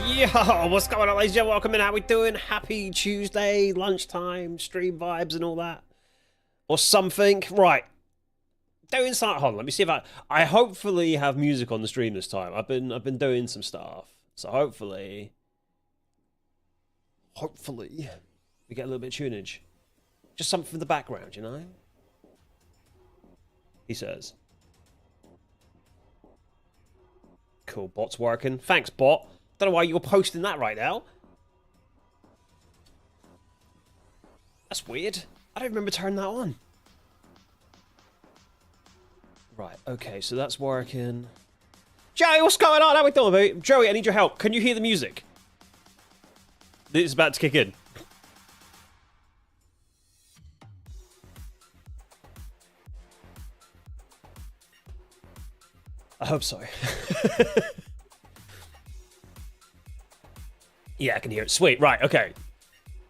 Yo, what's going on, ladies and gentlemen? Welcome in. How we doing? Happy Tuesday, lunchtime, stream vibes and all that, or something. Right, doing something. Hold on, let me see if I hopefully have music on the stream this time. I've been doing some stuff, so hopefully we get a little bit of tunage, just something from the background, you know. He says, "Cool, bot's working. Thanks, bot." Don't know why you're posting that right now. That's weird. I don't remember turning that on. Right, okay, so that's working. Joey, what's going on? How we doing, mate? Joey, I need your help. Can you hear the music? This is about to kick in. I hope so. Yeah, I can hear it. Sweet. Right, okay.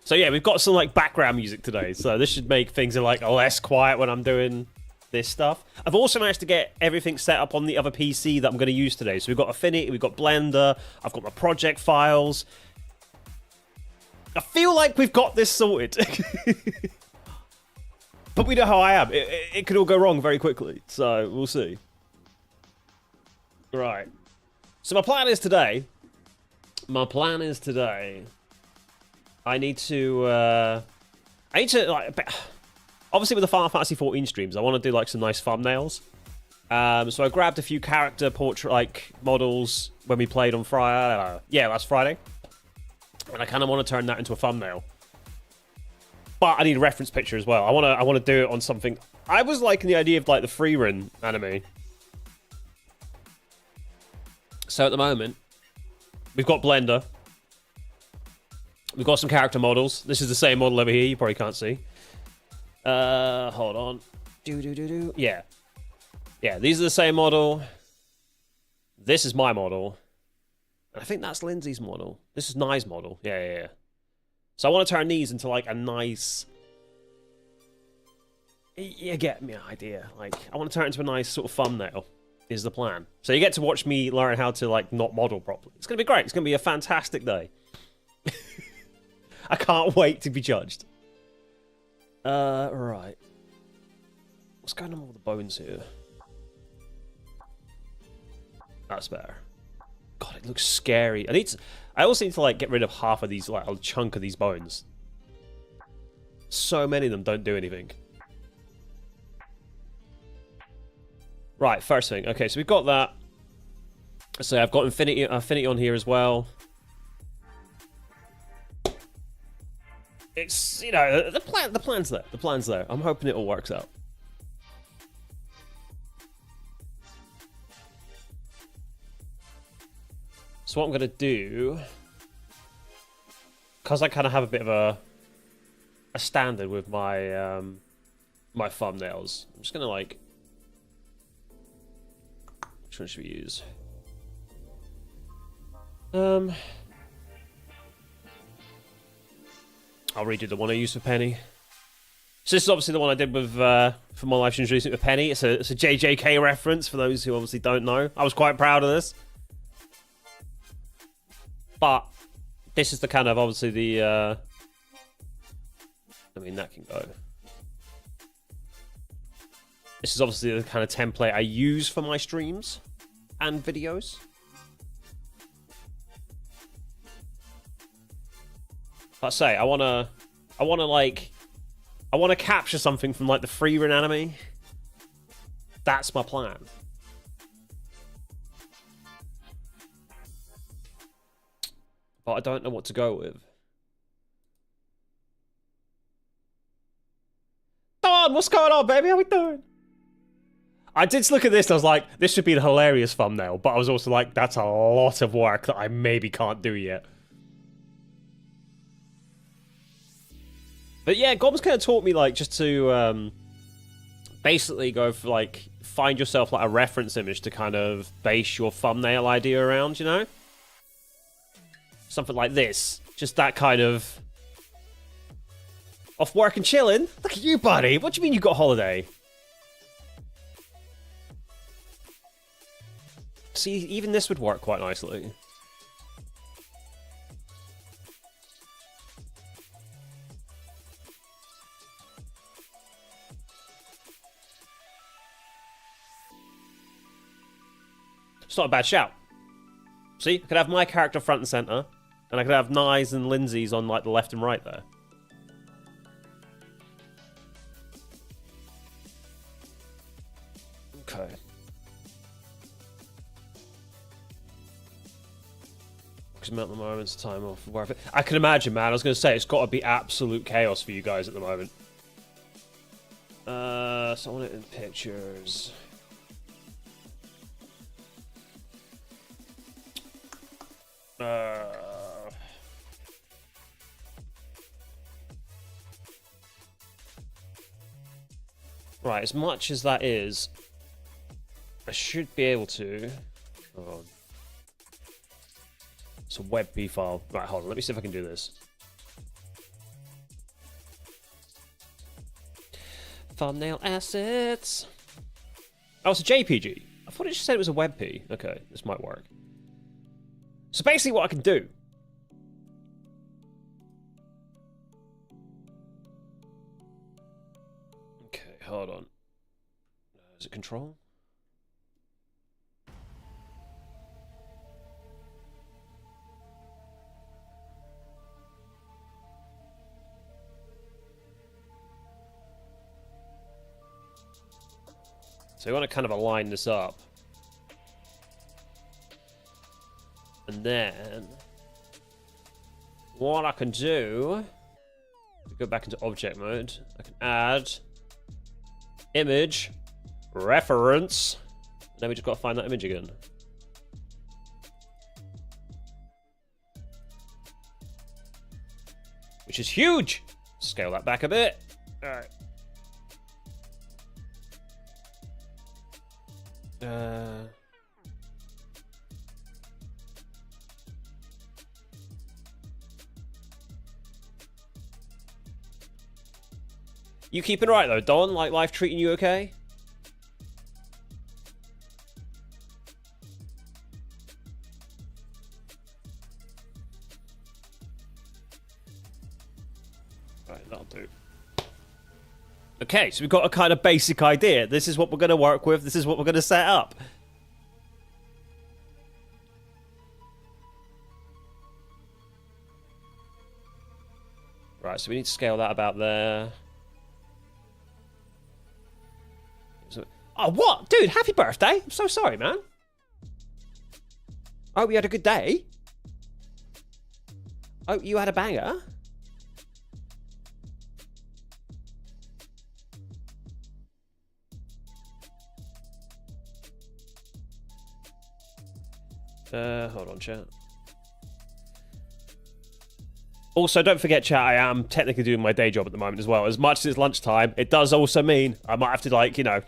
So yeah, we've got some like background music today. So this should make things like less quiet when I'm doing this stuff. I've also managed to get everything set up on the other PC that I'm going to use today. So we've got Affinity, we've got Blender, I've got my project files. I feel like we've got this sorted. But we know how I am. It could all go wrong very quickly. So we'll see. Right. So my plan is today... I need to like, obviously with the Final Fantasy 14 streams, I want to do like some nice thumbnails. So I grabbed a few character portrait like models when we played on Friday. Yeah, last Friday, and I kind of want to turn that into a thumbnail. But I need a reference picture as well. I want to do it on something. I was liking the idea of like the free run anime. So at the moment, we've got Blender. We've got some character models. This is the same model over here. You probably can't see. Hold on. Yeah. Yeah, these are the same model. This is my model. I think that's Lindsay's model. This is Nye's model. Yeah. So I want to turn these into like a nice... You get me an idea. Like, I want to turn it into a nice sort of thumbnail. Is the plan. So you get to watch me learn how to like not model properly. It's gonna be great. It's gonna be a fantastic day. I can't wait to be judged. Right. What's going on with all the bones here? That's better. God, it looks scary. I also need to like get rid of half of these, like a chunk of these bones. So many of them don't do anything. Right, first thing. Okay, so we've got that. So I've got Affinity on here as well. It's, you know, the plan's there. The plan's there. I'm hoping it all works out. So what I'm gonna do, because I kind of have a bit of a standard with my my thumbnails, I'm just gonna like. Which one should we use? I'll redo the one I used for Penny. So this is obviously the one I did with for my live stream recently with Penny. It's a JJK reference for those who obviously don't know. I was quite proud of this. But this is the kind of obviously the I mean that can go. This is obviously the kind of template I use for my streams and videos. Let's say I wanna capture something from like the free run anime. That's my plan. But I don't know what to go with. Don, what's going on, baby? How we doing? I did look at this and I was like, this should be a hilarious thumbnail, but I was also like, that's a lot of work that I maybe can't do yet. But yeah, Gob's kind of taught me like just to basically go for like, find yourself like a reference image to kind of base your thumbnail idea around, you know? Something like this. Just that kind of... Off work and chilling? Look at you, buddy. What do you mean you got a holiday? See, even this would work quite nicely. It's not a bad shout. See, I could have my character front and center, and I could have Nye's and Lindsay's on like the left and right there. Okay. Amount of moments, time off, wherever. I can imagine, man. I was going to say it's got to be absolute chaos for you guys at the moment. So I want it in pictures. Right, as much as that is, I should be able to. Hold on. It's a WebP file. Right, hold on. Let me see if I can do this. Thumbnail assets. Oh, it's a JPG. I thought it just said it was a WebP. Okay, this might work. So basically what I can do. Okay, hold on. Is it control? So we want to kind of align this up. And then what I can do, go back into object mode, I can add image, reference, and then we just got to find that image again. Which is huge! Scale that back a bit. Alright. You keeping right though, Don? Like life treating you okay? Right, that'll do. Okay, so we've got a kind of basic idea. This is what we're going to work with. This is what we're going to set up. Right, so we need to scale that about there. Oh, what? Dude, happy birthday. I'm so sorry, man. Oh, you had a good day? Oh, you had a banger? Hold on, chat. Also, don't forget, chat, I am technically doing my day job at the moment as well. As much as it's lunchtime, it does also mean I might have to, like, you know...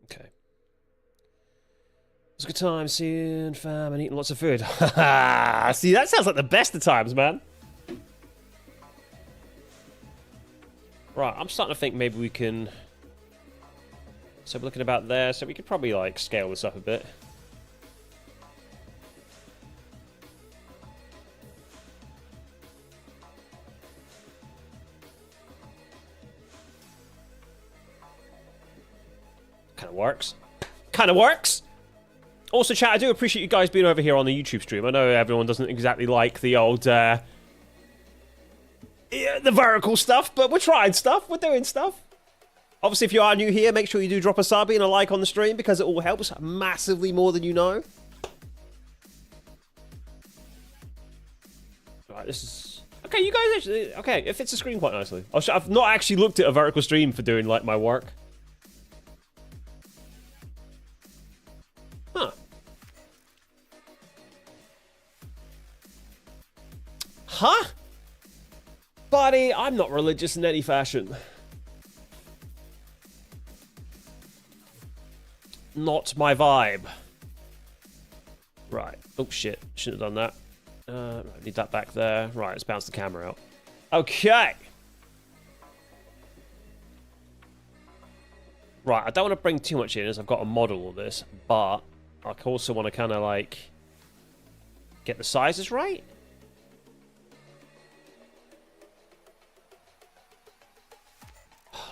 Okay. It's a good time seeing fam and eating lots of food. See, that sounds like the best of times, man. Right, I'm starting to think maybe we can... So we're looking about there, so we could probably, like, scale this up a bit. Kind of works. Kind of works! Also, chat, I do appreciate you guys being over here on the YouTube stream. I know everyone doesn't exactly like the old, yeah, the vertical stuff, but we're trying stuff. We're doing stuff. Obviously, if you are new here, make sure you do drop a sub and a like on the stream because it all helps massively more than you know. Right, this is... Okay, you guys actually... Okay, it fits the screen quite nicely. I've not actually looked at a vertical stream for doing, like, my work. Huh. Huh? Buddy, I'm not religious in any fashion. Not my vibe. Right. Oh, shit. Shouldn't have done that. Right, need that back there. Right, let's bounce the camera out. Okay. Right, I don't want to bring too much in as I've got to model all this, but I also want to kind of like get the sizes right.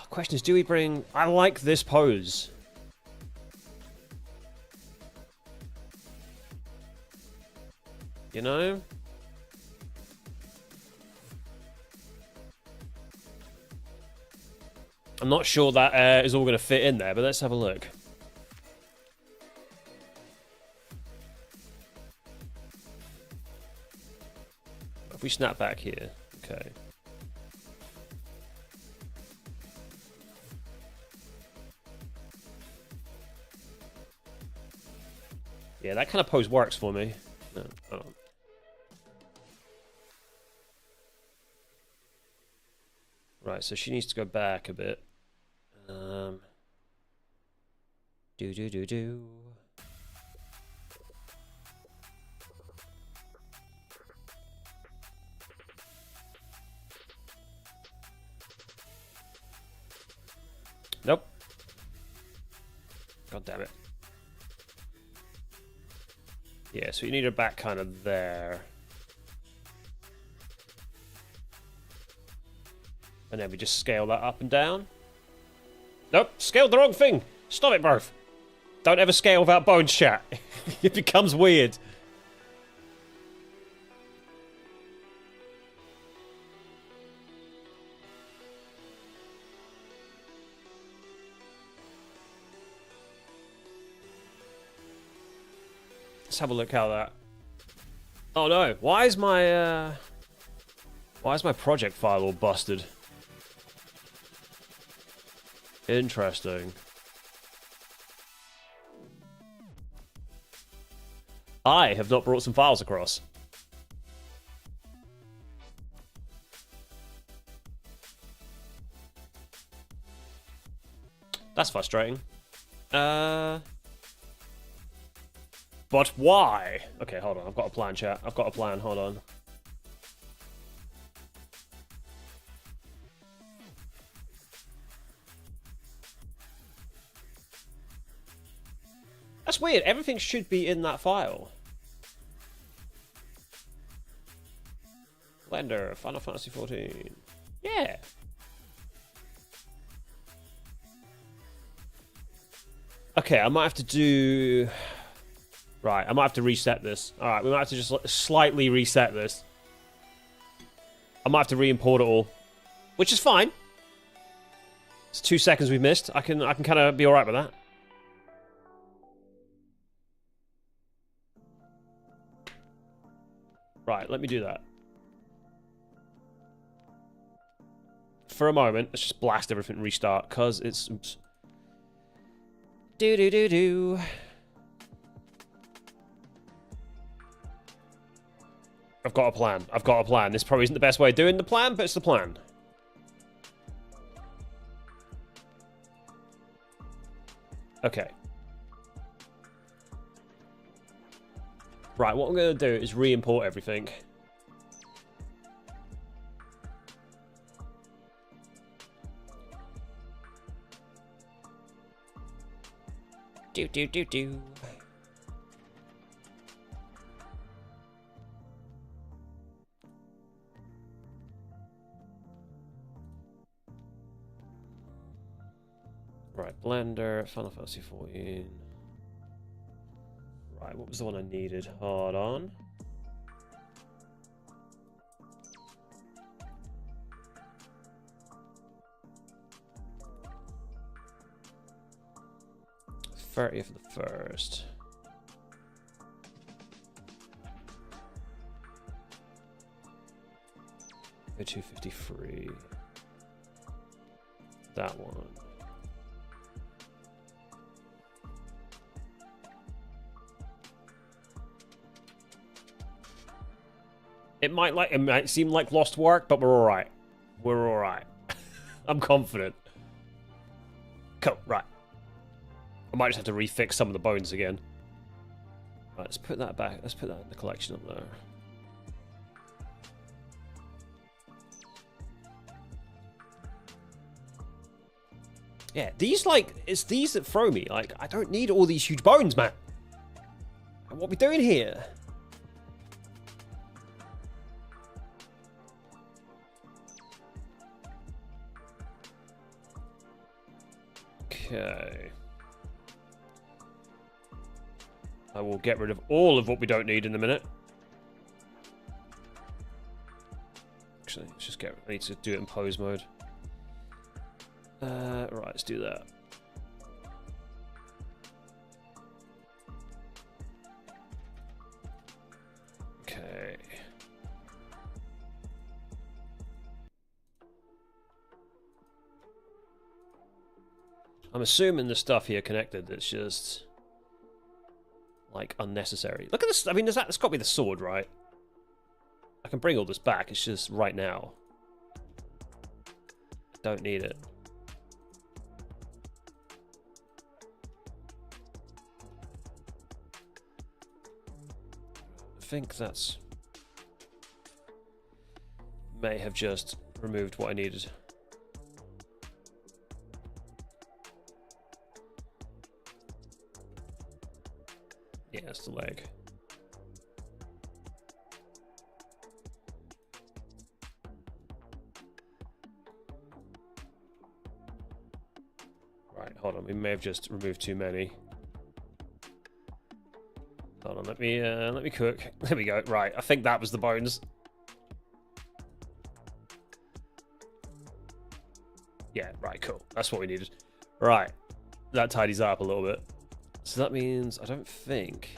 Question is, do we bring... I like this pose. You know? I'm not sure that is all going to fit in there, but let's have a look. If we snap back here, okay. Yeah, that kind of pose works for me. No, hold on. Right, so she needs to go back a bit. Do. Nope. God damn it. Yeah, so you need her back kind of there. And then we just scale that up and down. Nope, scaled the wrong thing. Stop it, bro. Don't ever scale without bones, chat. It becomes weird. Let's have a look how that... Oh no, why is my project file all busted? Interesting. I have not brought some files across. That's frustrating. But why? Okay, hold on. I've got a plan, chat. I've got a plan. Hold on. That's weird. Everything should be in that file. Blender, Final Fantasy 14. Yeah. Okay, I might have to do... Right, I might have to reset this. Alright, we might have to just slightly reset this. I might have to re-import it all. Which is fine. It's 2 seconds we've missed. I can kind of be alright with that. Right, let me do that. For a moment, let's just blast everything and restart, because it's... Oops. Do. I've got a plan. I've got a plan. This probably isn't the best way of doing the plan, but it's the plan. Okay. Right, what I'm going to do is re-import everything. Do. Right, Blender, Final Fantasy 14. Right, what was the one I needed? Hold on. '30th of the 1st. Go 253. That one. It might seem like lost work, but we're all right. We're all right. I'm confident. Cool. Right. I might just have to refix some of the bones again. Right, let's put that back. Let's put that in the collection up there. Yeah, these, like, it's these that throw me. Like, I don't need all these huge bones, man. What are we doing here? Okay. I will get rid of all of what we don't need in a minute. Actually, let's just get... I need to do it in pose mode. Right, let's do that. Okay. I'm assuming the stuff here connected that's just... like, unnecessary. Look at this. I mean, that's got to be the sword, right? I can bring all this back. It's just right now. Don't need it. I think that's... may have just removed what I needed. Yeah, it's the leg. Right, hold on. We may have just removed too many. Hold on, let me cook. There we go. Right, I think that was the bones. Yeah, right, cool. That's what we needed. Right, that tidies up a little bit. So that means I don't think...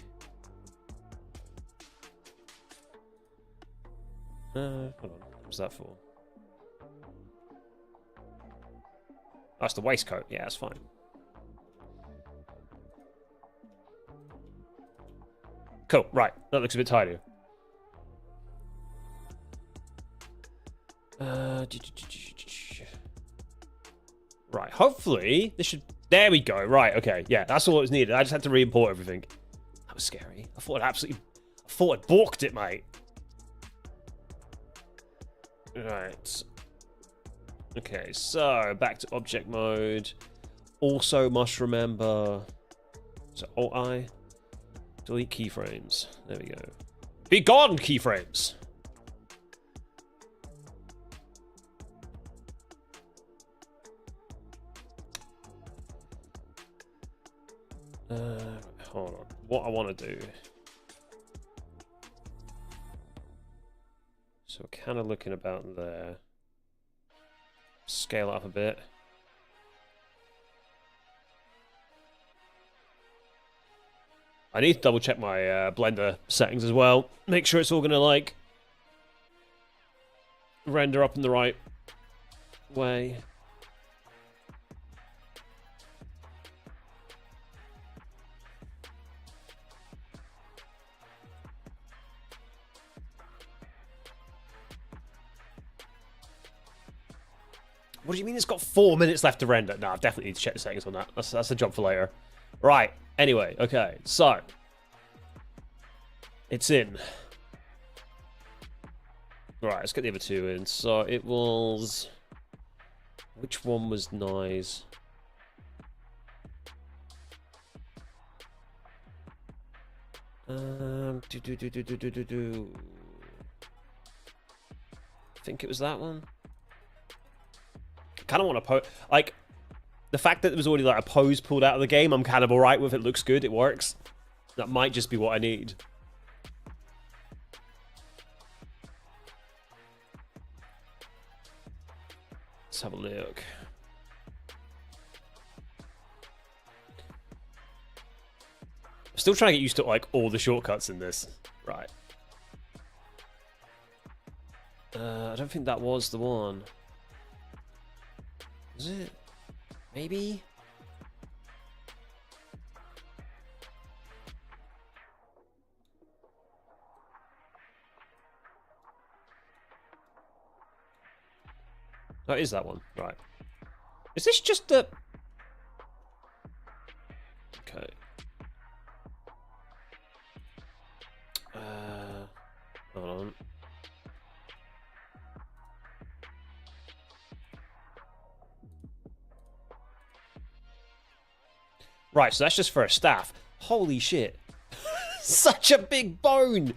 hold on. What was that for? That's the waistcoat. Yeah, that's fine. Cool. Right. That looks a bit tidier. Right. Hopefully, this should... There we go. Right. Okay. Yeah, that's all it was needed. I just had to re-import everything. That was scary. I thought I'd balked it, mate. Right. Okay, so back to object mode. Also must remember... So, Alt-I. Delete keyframes. There we go. Be gone, keyframes! Hold on. What I want to do... So we're kind of looking about there. Scale it up a bit. I need to double check my Blender settings as well. Make sure it's all going to, like, render up in the right way. What do you mean it's got 4 minutes left to render? No, I definitely need to check the settings on that. That's a job for later. Right. Anyway, okay. So. It's in. Right, let's get the other two in. So it was... Which one was nice? I think it was that one. Kind of want to pose, like, the fact that there was already like a pose pulled out of the game, I'm kind of alright with. It looks good, it works. That might just be what I need. Let's have a look. I'm still trying to get used to like all the shortcuts in this. Right. I don't think that was the one. Is it? Maybe? Oh, it is that one. Right. Is this just a... Okay. Hold on. Right, so that's just for a staff. Holy shit. Such a big bone!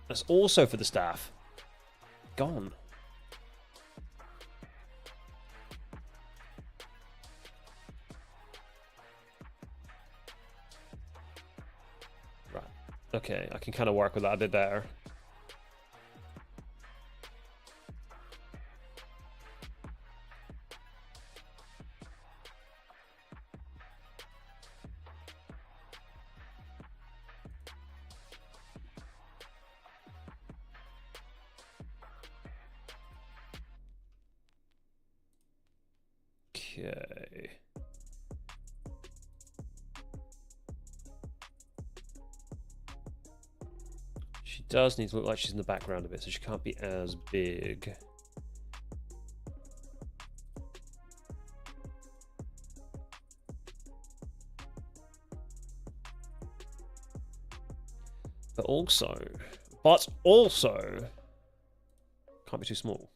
That's also for the staff. Gone. Right. Okay, I can kind of work with that a bit better. Okay. She does need to look like she's in the background a bit, so she can't be as big. But also, can't be too small.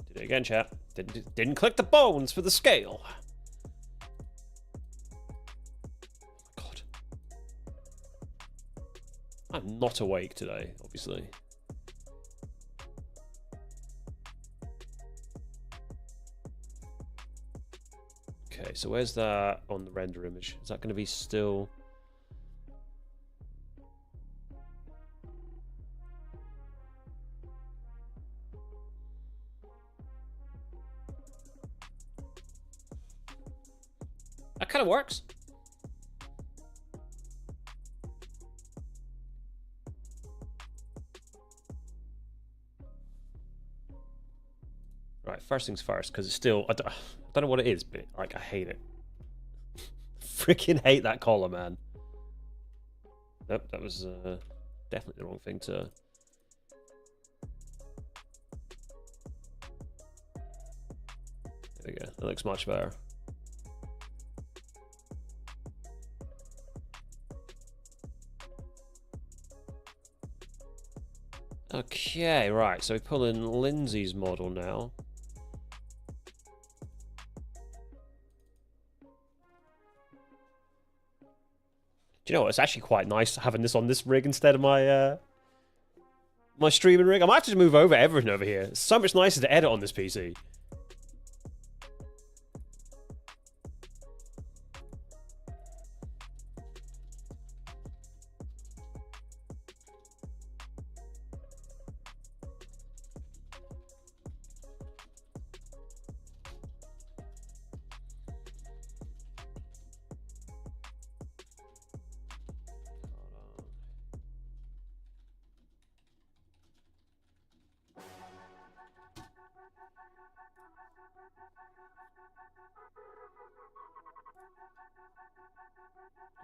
Did it again, chat. Didn't click the bones for the scale. Oh my god. I'm not awake today, obviously. Okay, so where's that on the render image? Is that going to be still... That kind of works. Right, first things first, because it's still... I don't know what it is, but like I hate it. Freaking hate that collar, man. Nope, that was definitely the wrong thing to... There we go, that looks much better. Okay, right, so we pull in Lindsay's model now. Do you know what? It's actually quite nice having this on this rig instead of my my streaming rig. I might have to move over everything over here. It's so much nicer to edit on this PC.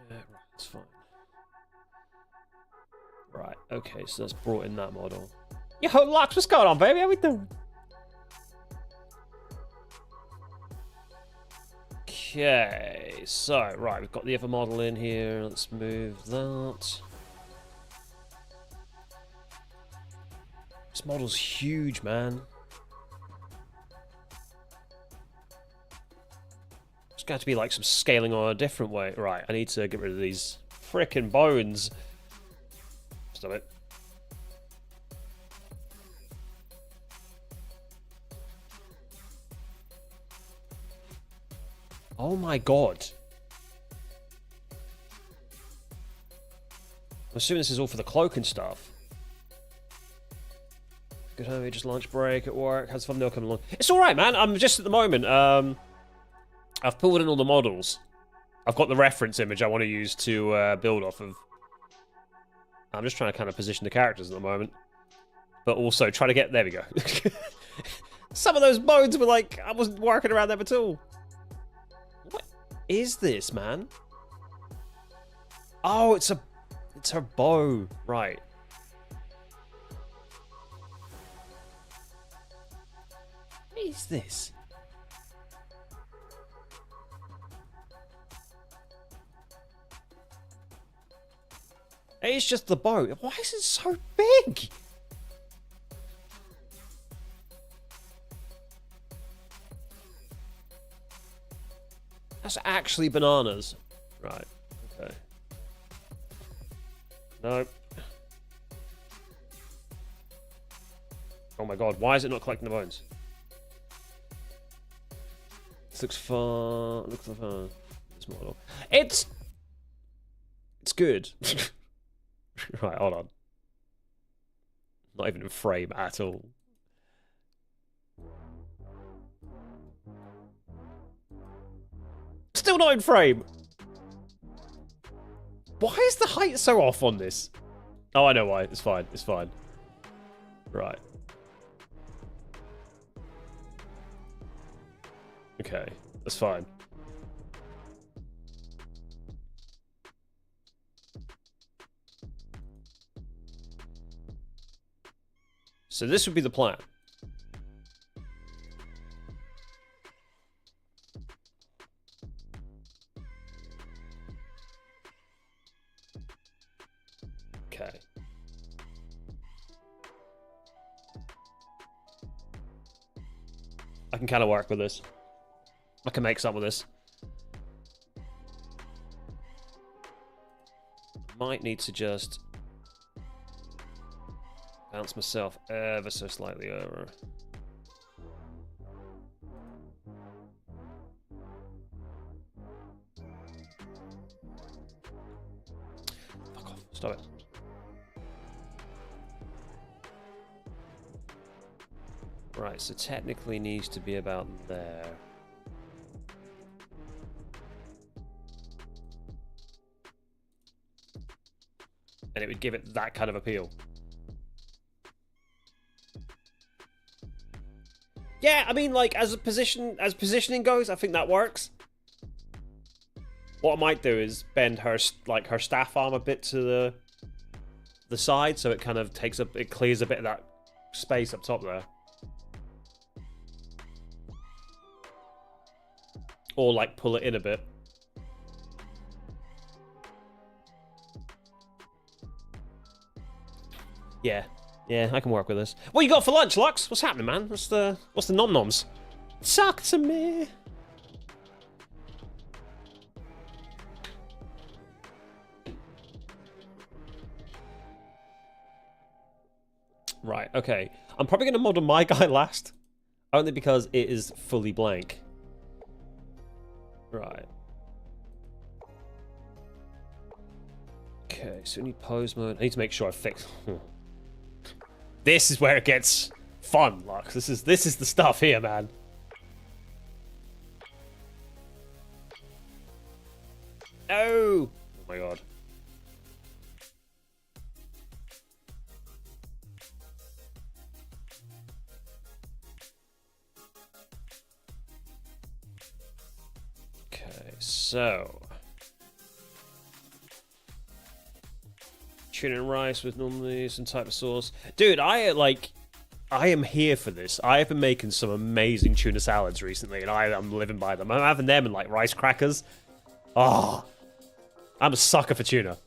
Yeah, right, that's fine. Right, okay, so that's brought in that model. Yo, Lux, what's going on, baby? How we doing? Okay, so, right, we've got the other model in here. Let's move that. This model's huge, man. It's got to be like some scaling on a different way. Right, I need to get rid of these frickin' bones. Stop it. Oh my god. I'm assuming this is all for the cloak and stuff. Good home, just lunch break at work. How's the thumbnail coming along? It's alright, man. I'm just at the moment, I've pulled in all the models. I've got the reference image I want to use to build off of. I'm just trying to kind of position the characters at the moment. But also try to get... There we go. Some of those bones were like... I wasn't working around them at all. What is this, man? Oh, it's her bow. Right. What is this? It's just the bow. Why is it so big? That's actually bananas. Right. Okay. No. Oh my god, why is it not collecting the bones? This looks fun. Looks fun. It's good. Right, hold on. Not even in frame at all. Still not in frame. Why is the height so off on this? Oh, I know why. It's fine. It's fine. Right. Okay, that's fine. So this would be the plan. Okay. I can kind of work with this. I can make some of this. Might need to just bounce myself ever so slightly over. Fuck off. Stop it. Right, so technically needs to be about there. And it would give it that kind of appeal. Yeah, I mean, like, as positioning goes, I think that works. What I might do is bend her, like, her staff arm a bit to the side, so it kind of takes up, it clears a bit of that space up top there. Or, like, pull it in a bit. Yeah. Yeah, I can work with this. What you got for lunch, Lux? What's happening, man? What's the nom-noms? Talk to me. Right, okay. I'm probably going to model my guy last. Only because it is fully blank. Right. Okay, so we need pose mode. I need to make sure I fix... This is where it gets fun, Lux. This is the stuff here, man. Oh! Oh my god. Okay, so... Tuna and rice with normally some type of sauce. Dude, I am here for this. I have been making some amazing tuna salads recently, and I'm living by them. I'm having them and, like, rice crackers. Oh, I'm a sucker for tuna.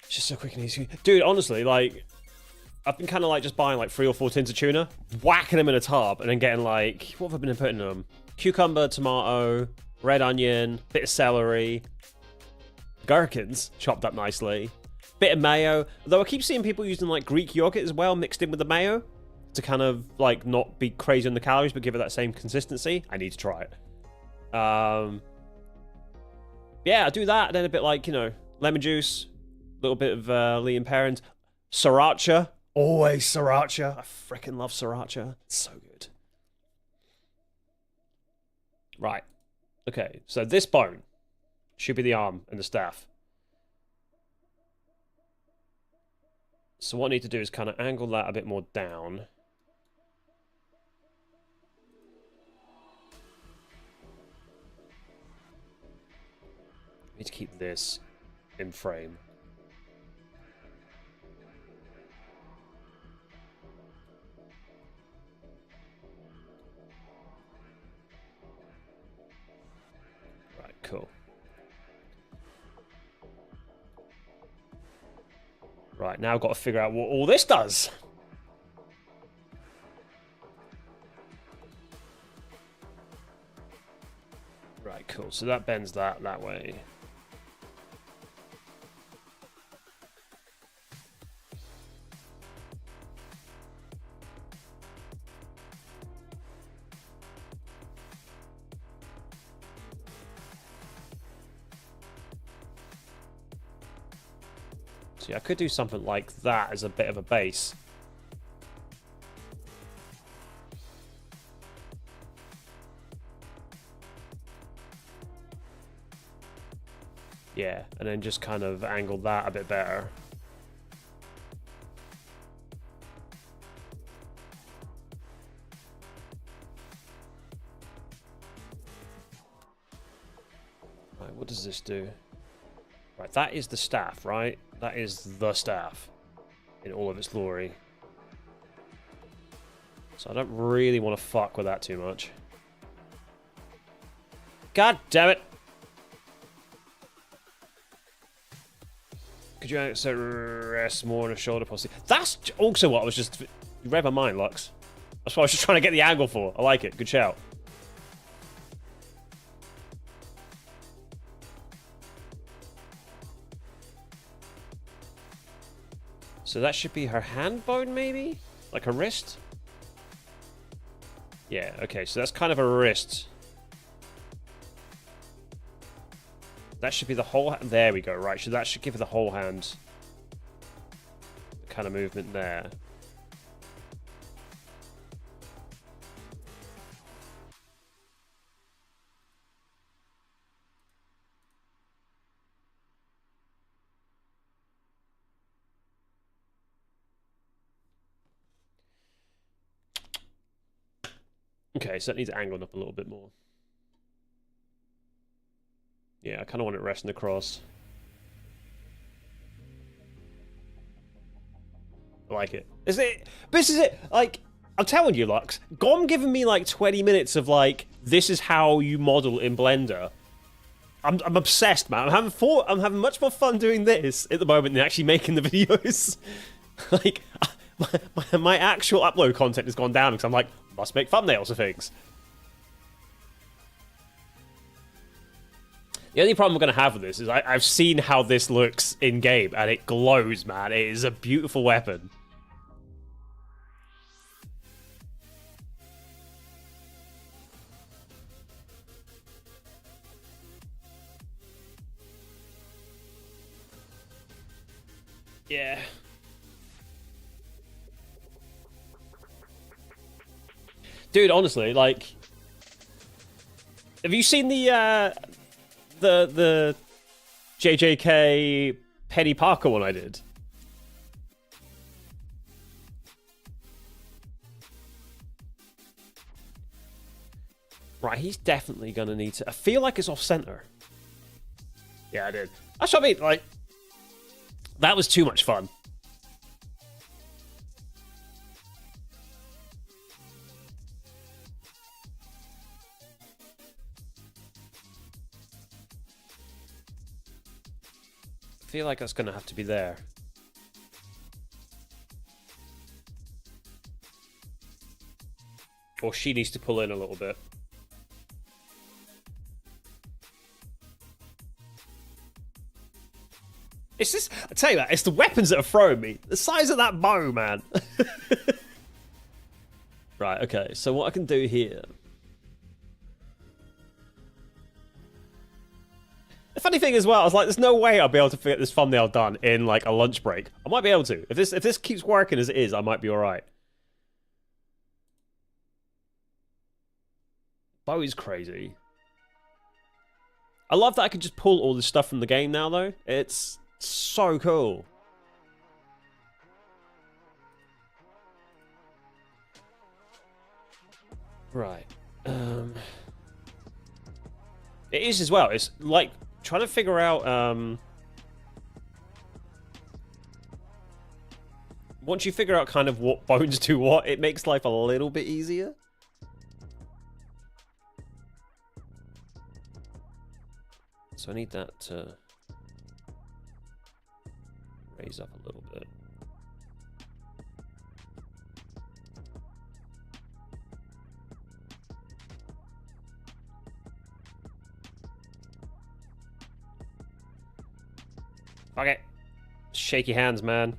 It's just so quick and easy. Dude, honestly, like, I've been kind of like just buying like 3 or 4 tins of tuna, whacking them in a tub, and then getting like, what have I been putting in them? Cucumber, tomato, red onion, bit of celery, gherkins chopped up nicely, bit of mayo. Though I keep seeing people using like Greek yogurt as well, mixed in with the mayo, to kind of like not be crazy on the calories, but give it that same consistency. I need to try it. Yeah, I do that, and then a bit like, you know, lemon juice, a little bit of Liam Parent, sriracha. Always sriracha. I freaking love sriracha. It's so good. Right. Okay, so this bone should be the arm and the staff. So what I need to do is kind of angle that a bit more down. need to keep this in frame. Right, cool. Right, now I've got to figure out what all this does. Right, cool. So that bends that way. See, I could do something like that as a bit of a base. Yeah, and then just kind of angle that a bit better. Right, what does this do? Right, that is the staff, right? That is the staff in all of its glory. So I don't really want to fuck with that too much. God damn it! Could you also rest more on a shoulder possibly? That's also what I was just... You read my mind, Lux. That's what I was just trying to get the angle for. I like it. Good shout. So that should be her hand bone, maybe? Like her wrist? Yeah, okay. So that's kind of a wrist. That should be the whole... There we go, right. So that should give her the whole hand. Kind of movement there. Okay, so that needs angled up a little bit more. Yeah, I kind of want it resting across. I like it. Is it? This is it. Like, I'm telling you, Lux. Gom giving me like 20 minutes of like, this is how you model in Blender. I'm obsessed, man. I'm having much more fun doing this at the moment than actually making the videos. Like, my actual upload content has gone down because I'm like, must make thumbnails of things. The only problem I'm going to have with this is I've seen how this looks in-game, and it glows, man. It is a beautiful weapon. Yeah. Dude, honestly, like... Have you seen the JJK Penny Parker one I did? Right, he's definitely gonna need to... I feel like it's off-center. Yeah, I did. That's what I mean, like... That was too much fun. I feel like that's gonna have to be there. Or she needs to pull in a little bit. It's just, I tell you that, it's the weapons that are throwing me. The size of that bow, man. Right, okay, so what I can do here... The funny thing as well, I was like, there's no way I'll be able to get this thumbnail done in, like, a lunch break. I might be able to. If this keeps working as it is, I might be alright. Bow is crazy. I love that I can just pull all this stuff from the game now, though. It's so cool. Right. It is as well. It's like trying to figure out, once you figure out kind of what bones do what, it makes life a little bit easier. So I need that to raise up a little bit. Okay. Shaky hands, man.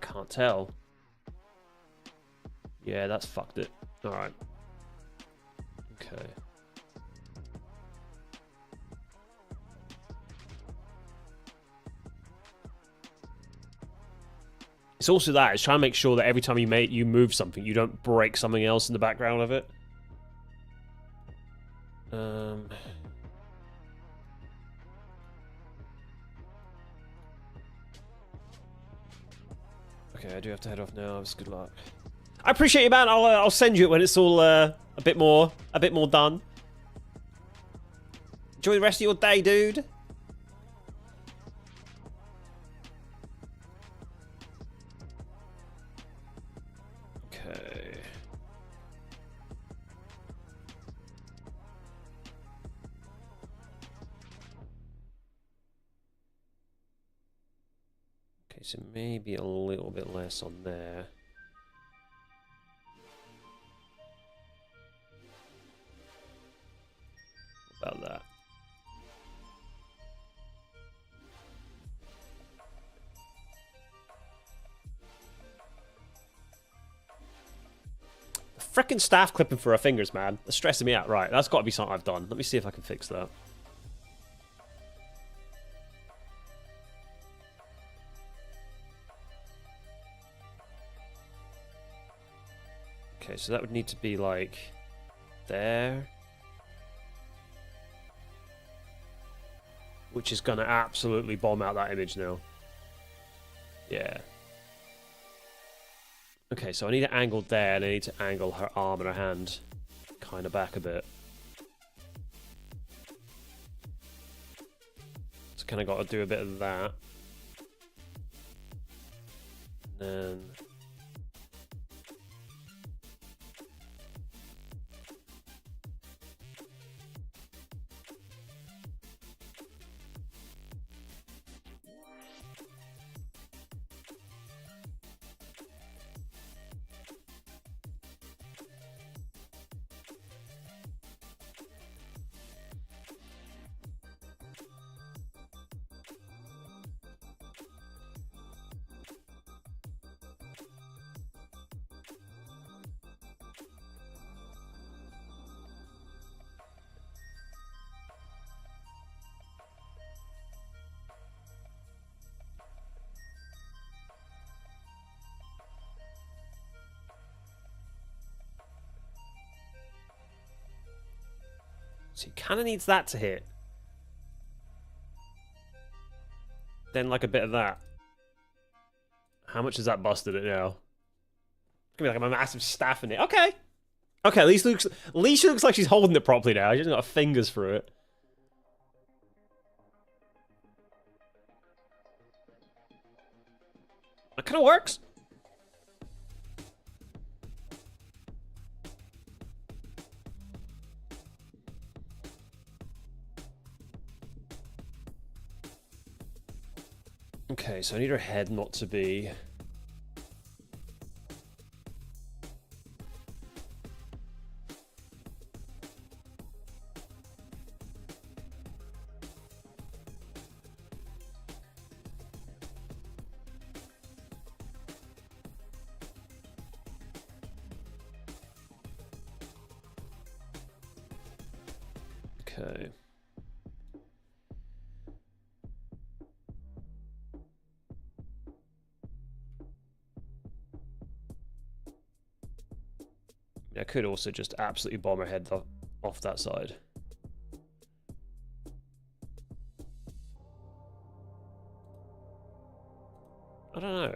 Can't tell. Yeah, that's fucked it. Alright. Okay. It's also that. It's trying to make sure that every time you move something, you don't break something else in the background of it. Okay, I do have to head off now. It's good luck. I appreciate you, man. I'll send you it when it's all a bit more done. Enjoy the rest of your day, dude. Okay. Okay, so maybe a little bit less on there. About that. Frickin' staff clipping for her fingers, man. That's stressing me out. Right, that's got to be something I've done. Let me see if I can fix that. Okay, so that would need to be like there. Which is going to absolutely bomb out that image now. Yeah. Okay, so I need it angled there, and I need to angle her arm and her hand kind of back a bit. So kind of got to do a bit of that. And then... So he kind of needs that to hit. Then like a bit of that. How much has that busted it now? It's gonna be like a massive staff in it. Okay. Okay, at least she looks like she's holding it properly now. She hasn't got her fingers through it. That kind of works. Okay, so I need her head not to be... Okay. I could also just absolutely bomb her head off that side. I don't know.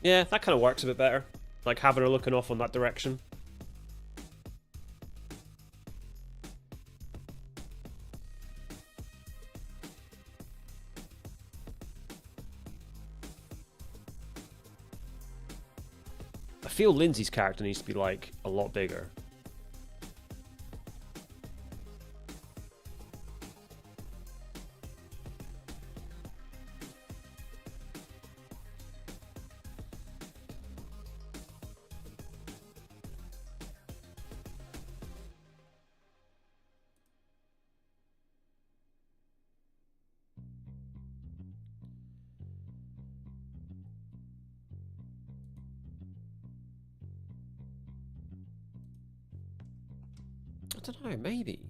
Yeah, that kind of works a bit better. Like having her looking off on that direction. I feel Lindsay's character needs to be like a lot bigger. I don't know, maybe.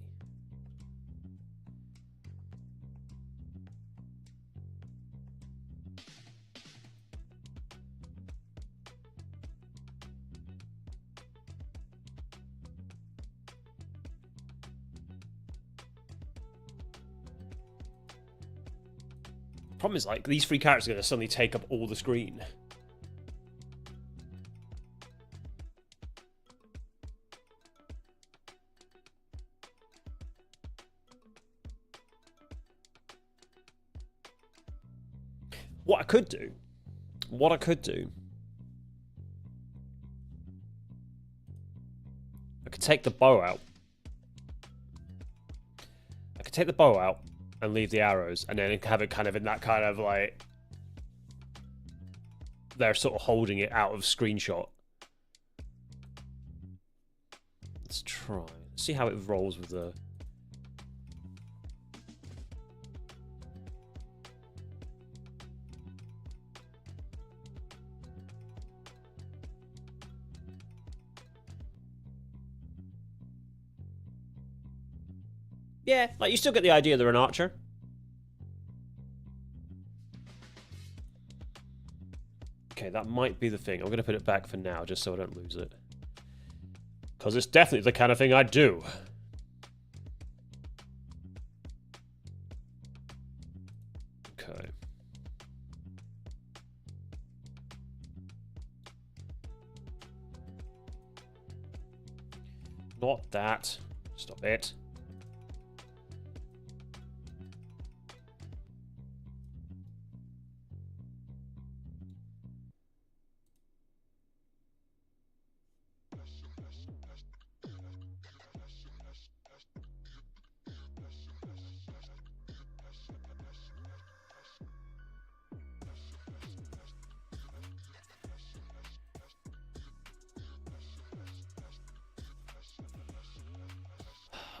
Problem is, like, these three characters are going to suddenly take up all the screen. What I could do, I could take the bow out. And leave the arrows, and then have it kind of in that kind of like they're sort of holding it out of screenshot. Let's try. Let's see how it rolls with the. Yeah, like you still get the idea they're an archer. Okay, that might be the thing. I'm going to put it back for now, just so I don't lose it. Because it's definitely the kind of thing I'd do. Okay. Not that. Stop it.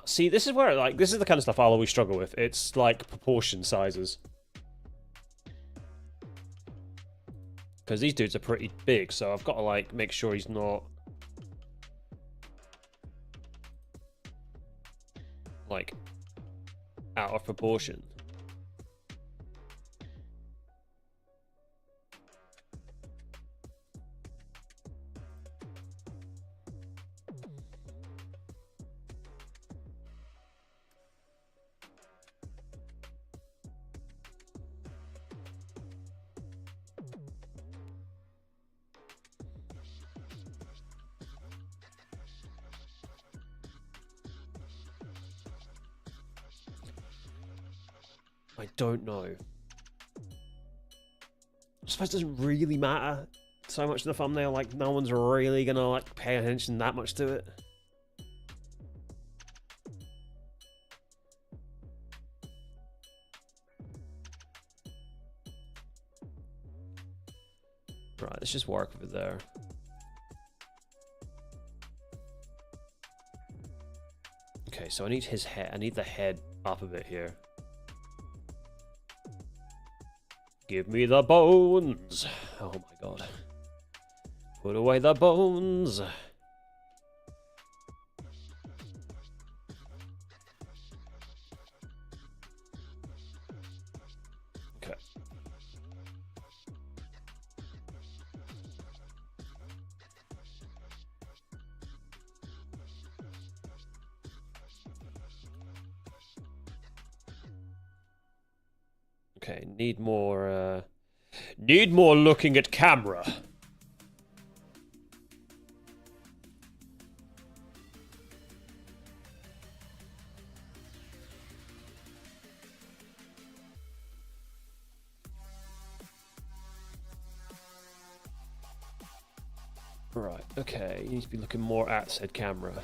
See, this is where, like, this is the kind of stuff I'll always struggle with. It's, like, proportion sizes. Because these dudes are pretty big, so I've got to, like, make sure he's not... like, out of proportion. I don't know. I suppose it doesn't really matter so much in the thumbnail. Like, no one's really gonna, like, pay attention that much to it. Right, let's just work with it there. Okay, so I need his head. I need the head up a bit here. Give me the bones. Oh my god. Put away the bones. Okay. Okay, need more looking at camera. Right, okay, you need to be looking more at said camera.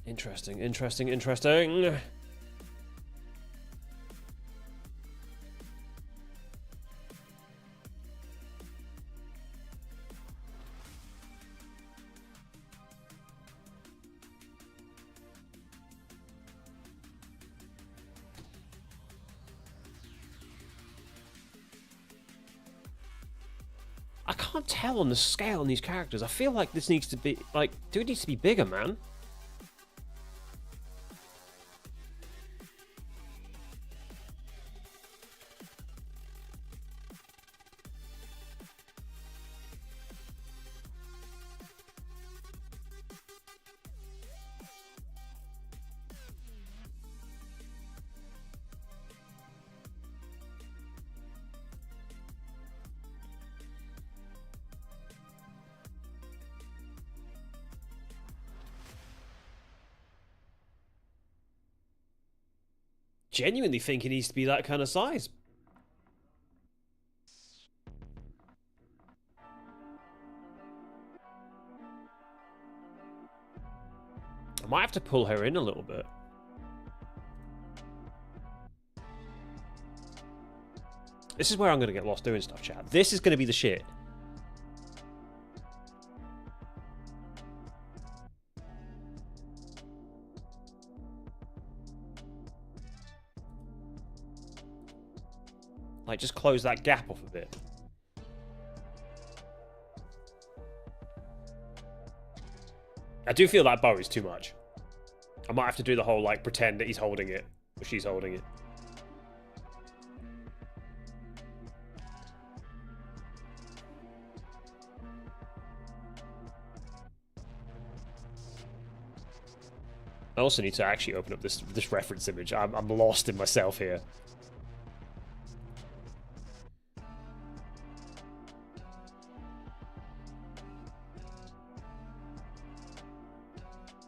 Interesting, interesting, interesting. I can't tell on the scale on these characters. I feel like this needs to be, like, dude needs to be bigger, man. Genuinely think he needs to be that kind of size. I might have to pull her in a little bit. This is where I'm going to get lost doing stuff, chat. This is going to be the shit. Like, just close that gap off a bit. I do feel that bow is too much. I might have to do the whole, like, pretend that he's holding it, or she's holding it. I also need to actually open up this reference image. I'm lost in myself here.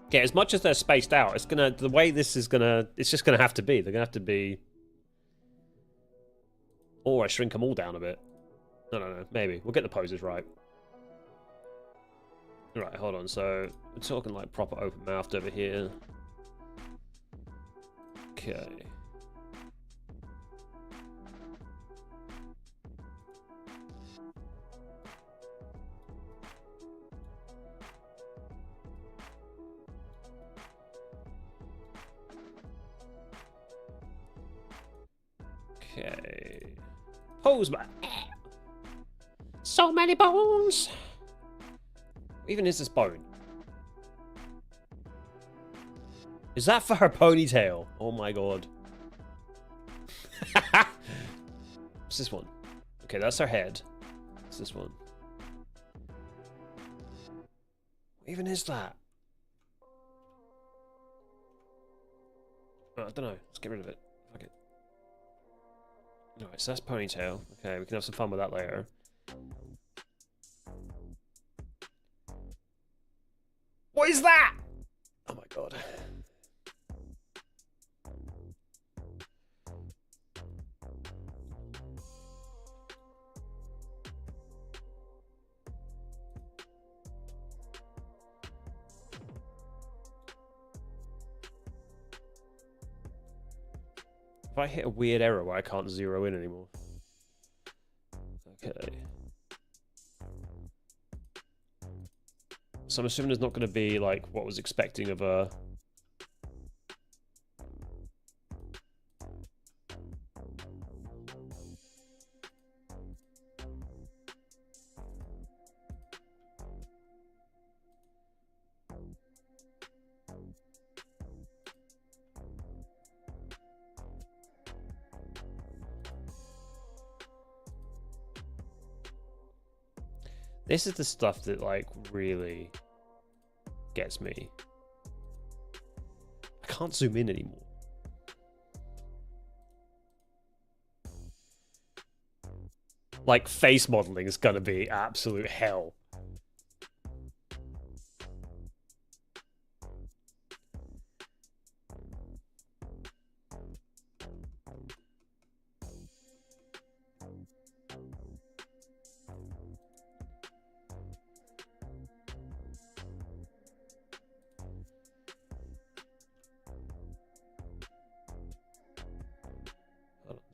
Yeah, as much as they're spaced out, it's gonna, the way this is gonna, it's just gonna have to be. They're gonna have to be. Or I shrink them all down a bit. No, maybe. We'll get the poses right. Right, hold on. So, we're talking like proper open mouthed over here. Okay. Okay. Pose man. So many bones. What even is this bone? Is that for her ponytail? Oh my god. What's this one? Okay, that's her head. What's this one? What even is that? Oh, I don't know. Let's get rid of it. Fuck it. Alright, so that's ponytail. Okay, we can have some fun with that later. What is that? Oh my god. If I hit a weird error where I can't zero in anymore. Okay. So I'm assuming there's not going to be, like, what I was expecting of a... This is the stuff that, like, really gets me. I can't zoom in anymore. Like, face modeling is gonna be absolute hell.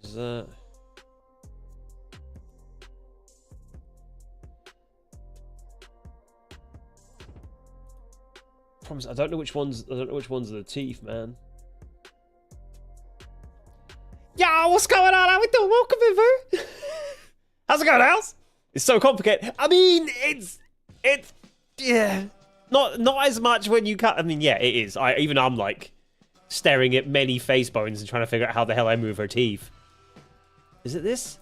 Is that... Promise, I don't know which ones are the teeth, man. Yo, what's going on? How we doing? Welcome in, boo. How's it going, House? It's so complicated. I mean, it's yeah, not as much when you cut. I mean, yeah, it is. I'm like staring at many face bones and trying to figure out how the hell I move her teeth. Is it this?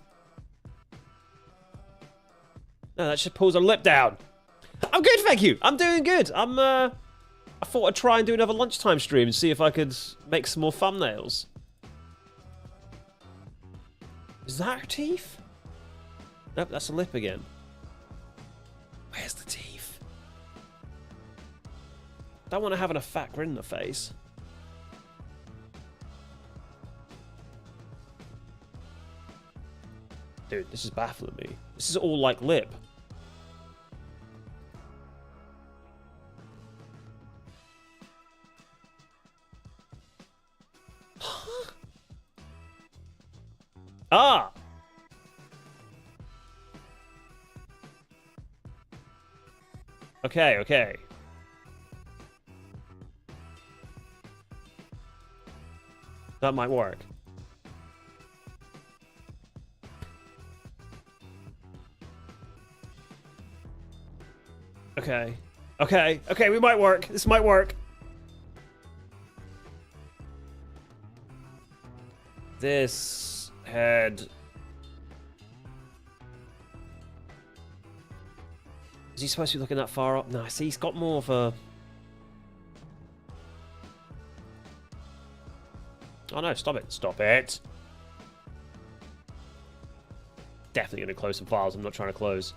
No, that just pulls her lip down. I'm good, thank you. I'm doing good. I thought I'd try and do another lunchtime stream and see if I could make some more thumbnails. Is that her teeth? Nope, that's a lip again. Where's the teeth? Don't want to have a fat grin in the face. Dude, this is baffling me. This is all like lip. Ah! Okay, okay. That might work. Okay. Okay, okay, we might work. This might work. This head... Is he supposed to be looking that far up? No, see, he's got more of a... Oh no, stop it. Stop it. Definitely going to close some files I'm not trying to close.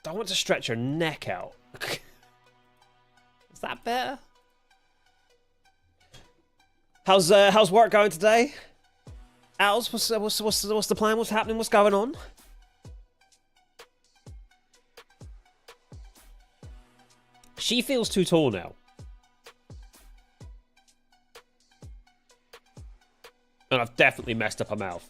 I want to stretch her neck out. Is that better? How's work going today? Als, what's the plan? What's happening? What's going on? She feels too tall now. And I've definitely messed up her mouth.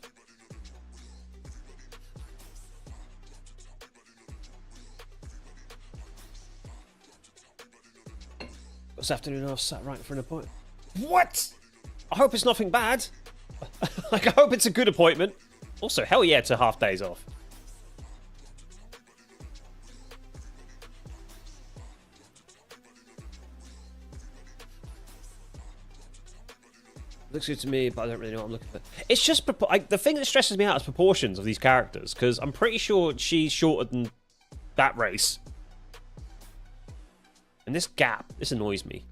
This afternoon I was sat right for an appointment. What? I hope it's nothing bad. Like, I hope it's a good appointment. Also, hell yeah, it's a half days off. Looks good to me, but I don't really know what I'm looking for. It's just the thing that stresses me out is proportions of these characters, because I'm pretty sure she's shorter than that race. And this gap, this annoys me.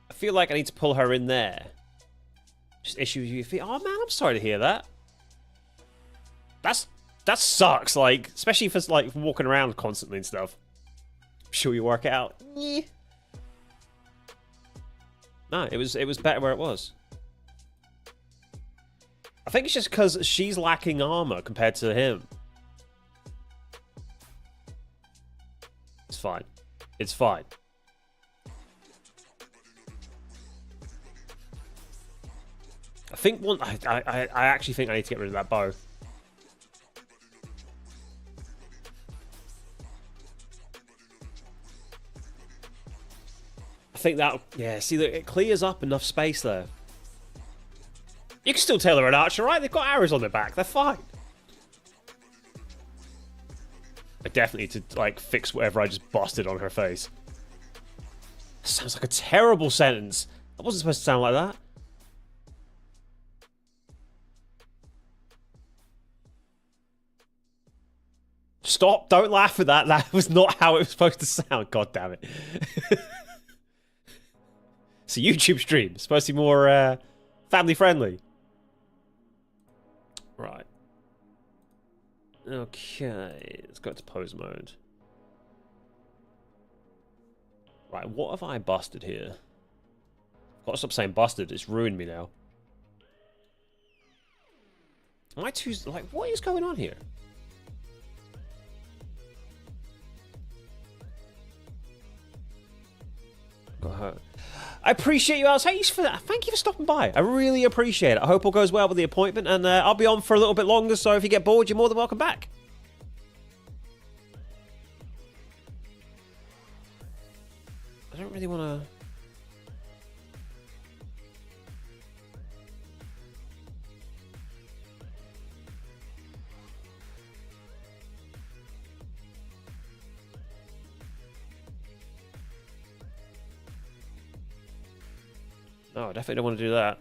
I feel like I need to pull her in there. Just issue with your feet. Oh man, I'm sorry to hear that. That's That sucks, like, especially for, like, walking around constantly and stuff. I'm sure you work it out. Yeah. No, it was better where it was. I think it's just because she's lacking armor compared to him. It's fine. It's fine. I think one. I actually think I need to get rid of that bow. I think that. Yeah. See, it clears up enough space there. You can still tell they're an archer, right? They've got arrows on their back. They're fine. I definitely need to, like, fix whatever I just busted on her face. That sounds like a terrible sentence. That wasn't supposed to sound like that. Stop. Don't laugh at that. That was not how it was supposed to sound. God damn it. It's a YouTube stream. It's supposed to be more family friendly. Right. Okay. Let's go to pose mode. Right. What have I busted here? I've got to stop saying busted. It's ruined me now. Am I too... Like, what is going on here? Got hurt. I appreciate you, Alice. Thank you for stopping by. I really appreciate it. I hope all goes well with the appointment, and I'll be on for a little bit longer, so if you get bored, you're more than welcome back. I don't really want to... No, I definitely don't want to do that.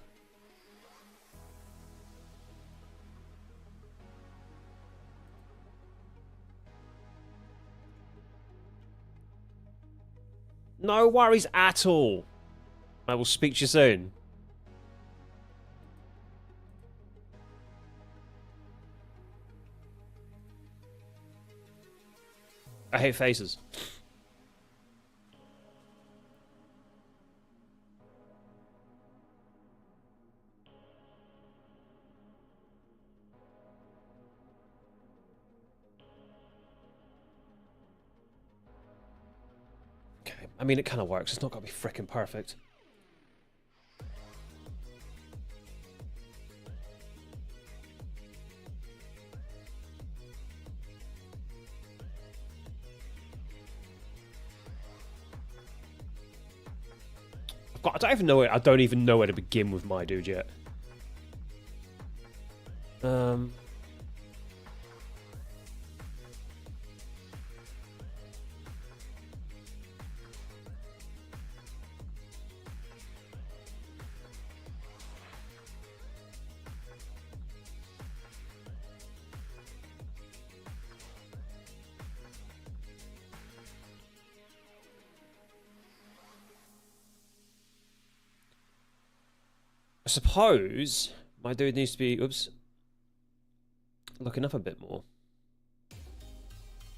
No worries at all. I will speak to you soon. I hate faces. I mean, it kind of works. It's not got to be frickin' perfect. I don't even know it. I don't even know where to begin with my dude yet. I suppose my dude needs to be, oops, looking up a bit more.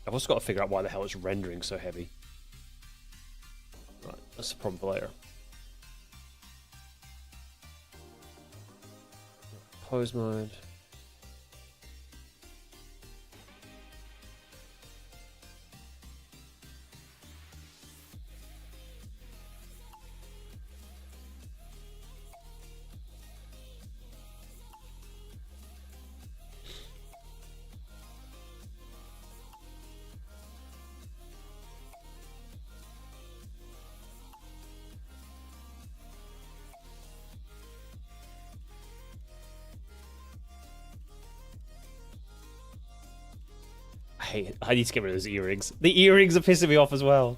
I've also got to figure out why the hell it's rendering so heavy. Right, that's a problem for later. Pose mode. I need to get rid of those earrings. The earrings are pissing me off as well.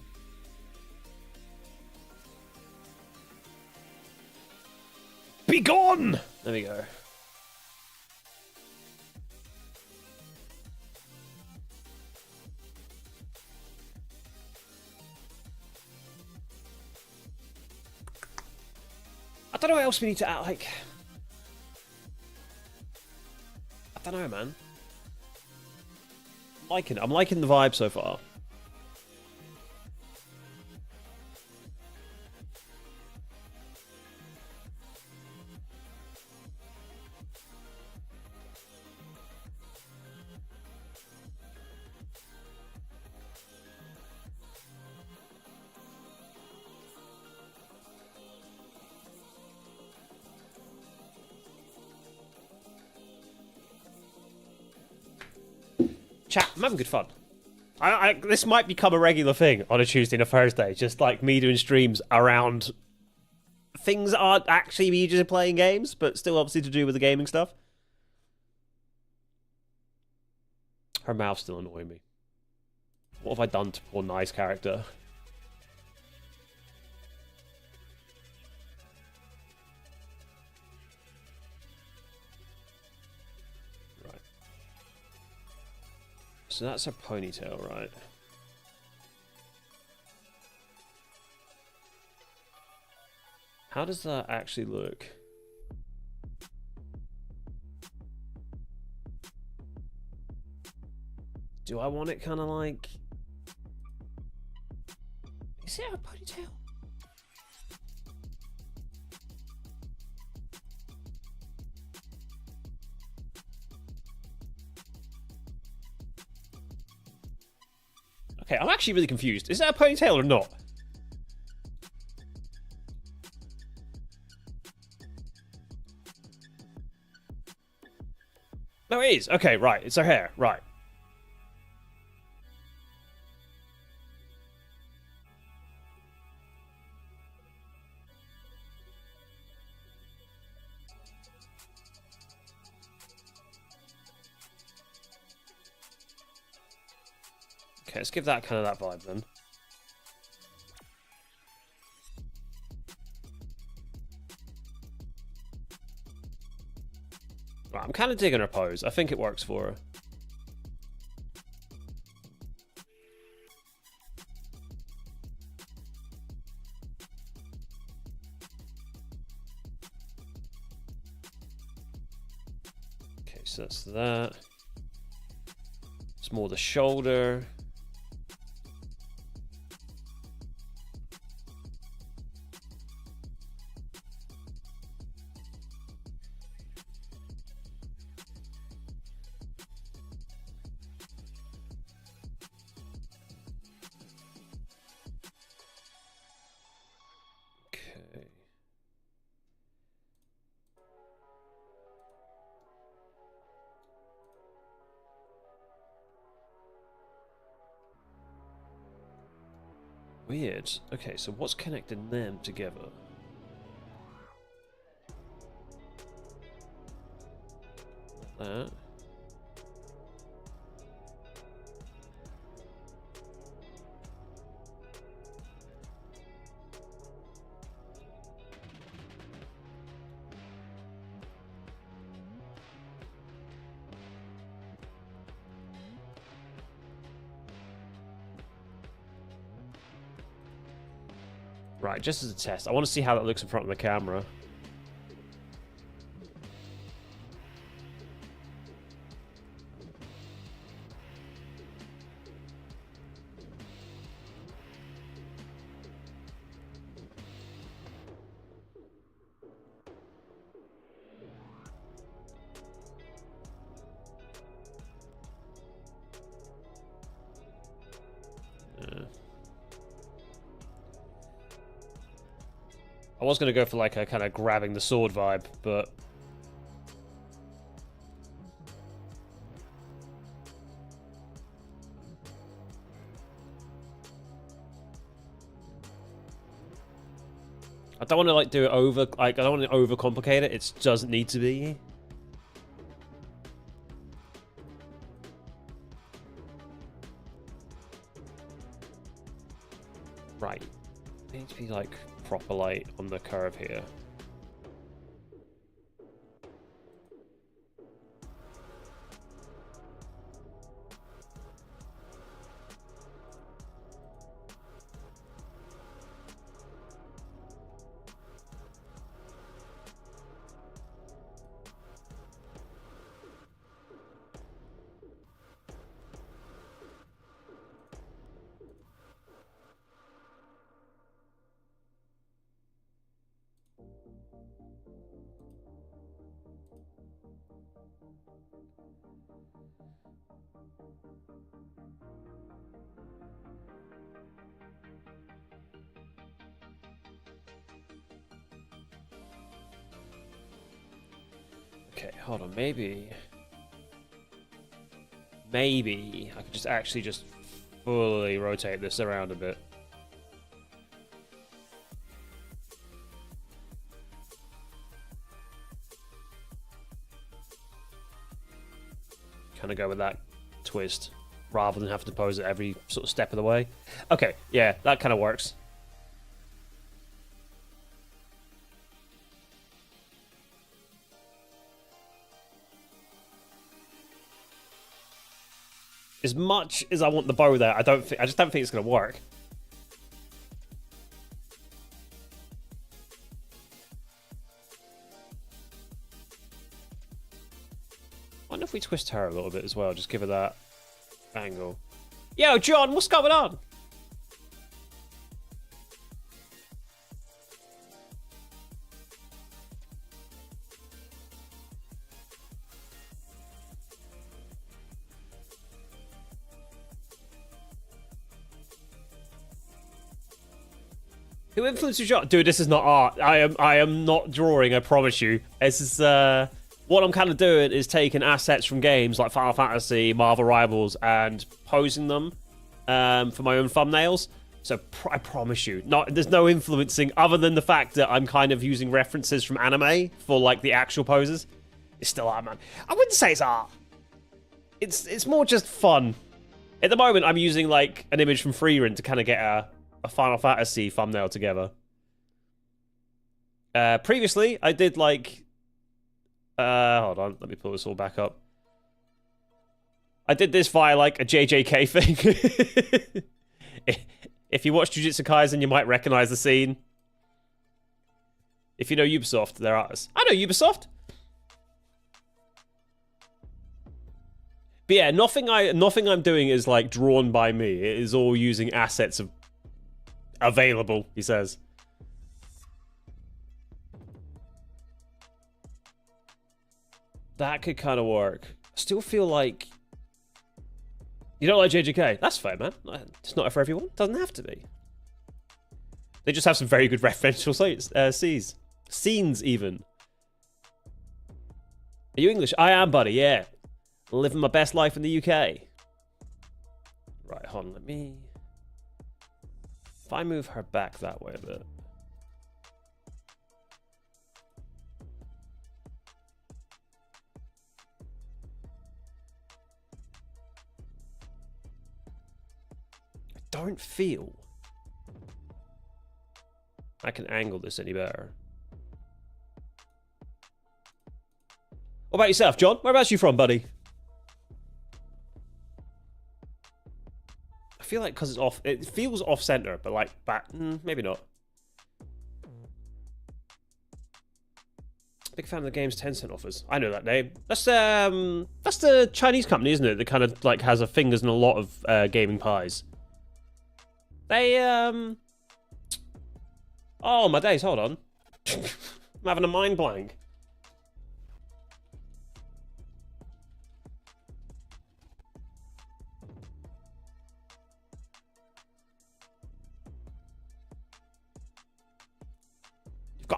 Be gone! There we go. I don't know what else we need to add, like... I don't know, man. Liking it. I'm liking the vibe so far. Chat, I'm having good fun. This might become a regular thing on a Tuesday and a Thursday, just like me doing streams around things that aren't actually me just playing games, but still obviously to do with the gaming stuff. Her mouth's still annoying me. What have I done to poor nice character? Right. So that's her ponytail, right? How does that actually look? Do I want it kind of like... Is it a ponytail? Okay, I'm actually really confused. Is that a ponytail or not? No, it is. Okay, right. It's her hair. Right. Okay, let's give that kind of that vibe then. Right, I'm kind of digging her pose. I think it works for her. Okay, so that's that. It's more the shoulder. Okay. Weird. Okay, so what's connecting them together? That. Right, just as a test. I want to see how that looks in front of the camera. I was going to go for like a kind of grabbing the sword vibe, but... I don't want to like do it over, like I don't want to overcomplicate it. It doesn't need to be. Right. It needs to be like proper light on the curve here. Okay, hold on. Maybe I could just actually just fully rotate this around a bit. Kind of go with that twist rather than having to pose it every sort of step of the way. Okay, yeah, that kind of works. As much as I want the bow there, I just don't think it's going to work. I wonder if we twist her a little bit as well, just give her that angle. Yo, John, what's going on? Who influenced you, John? Dude, this is not art. I am not drawing, I promise you. This is, what I'm kind of doing is taking assets from games like Final Fantasy, Marvel Rivals, and posing them for my own thumbnails. So I promise you, there's no influencing other than the fact that I'm kind of using references from anime for like the actual poses. It's still art, man. I wouldn't say it's art. It's more just fun. At the moment, I'm using like an image from Freerun to kind of get a Final Fantasy thumbnail together. Previously, I did like... hold on, let me pull this all back up. I did this via like a JJK thing. If you watch Jujutsu Kaisen, you might recognize the scene. If you know Ubisoft, they're artists. I know Ubisoft. But yeah, nothing I'm doing is like drawn by me. It is all using assets available, he says. That could kind of work. I still feel like... You don't like JJK? That's fair, man. It's not for everyone. It doesn't have to be. They just have some very good referential scenes, even. Are you English? I am, buddy, yeah. Living my best life in the UK. Right, hold on, let me... If I move her back that way a bit. I don't feel I can angle this any better. What about yourself, John? Whereabouts you from, buddy? I feel like because it's off, it feels off center, but like back, maybe not. Big fan of the game's Tencent offers. I know that name. That's the Chinese company, isn't it? That kind of like has a fingers in a lot of gaming pies. They oh my days, hold on. I'm having a mind blank.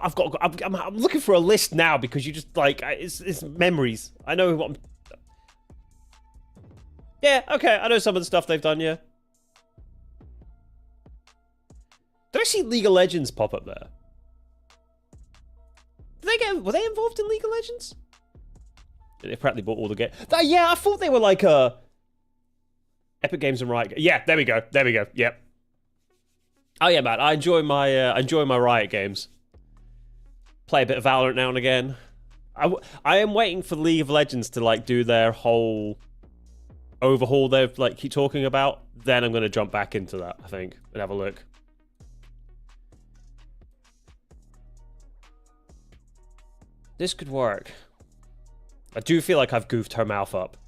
I'm looking for a list now because you just like it's memories. I know what I'm. Yeah, okay. I know some of the stuff they've done. Yeah. Did I see League of Legends pop up there? Were they involved in League of Legends? They apparently bought all the games. Yeah, I thought they were like Epic Games and Riot. Yeah, there we go. There we go. Yep. Oh yeah, man. I enjoy my Riot games. Play a bit of Valorant now and again. I am waiting for League of Legends to like do their whole overhaul they like keep talking about. Then I'm gonna jump back into that, I think, and have a look. This could work. I do feel like I've goofed her mouth up.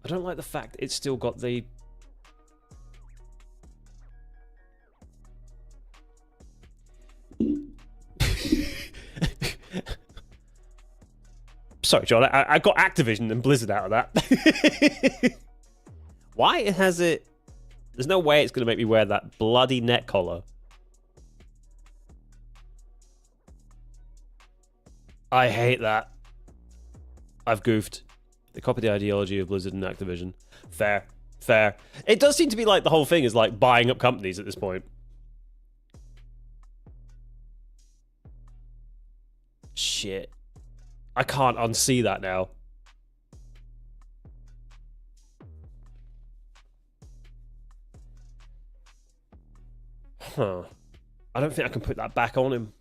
I don't like the fact it's still got the... Sorry, John, I got Activision and Blizzard out of that. Why has it... There's no way it's going to make me wear that bloody neck collar. I hate that. I've goofed. They copied the ideology of Blizzard and Activision. Fair. Fair. It does seem to be like the whole thing is like buying up companies at this point. Shit. I can't unsee that now. Huh. I don't think I can put that back on him.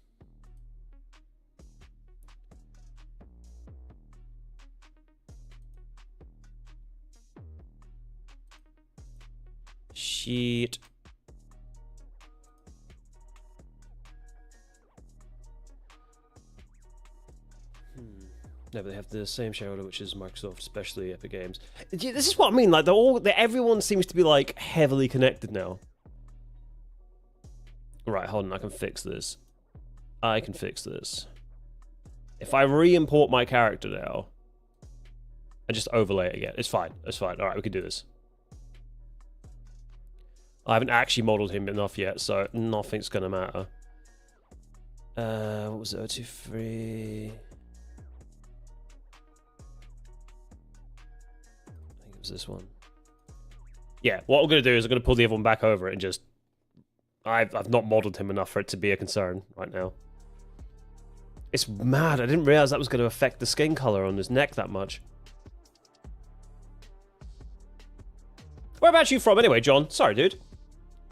Shit. No, but they have the same shareholder, which is Microsoft, especially Epic Games. Yeah, this is what I mean. Like, everyone seems to be like heavily connected now. Right, hold on. I can fix this. I can fix this. If I re-import my character now and just overlay it again, it's fine. It's fine. All right, we can do this. I haven't actually modeled him enough yet, so nothing's gonna matter. What was it? 023. I think it was this one. Yeah, what I'm gonna do is I'm gonna pull the other one back over it and just. I've not modeled him enough for it to be a concern right now. It's mad. I didn't realize that was going to affect the skin color on his neck that much. Where about you from anyway, John? Sorry, dude.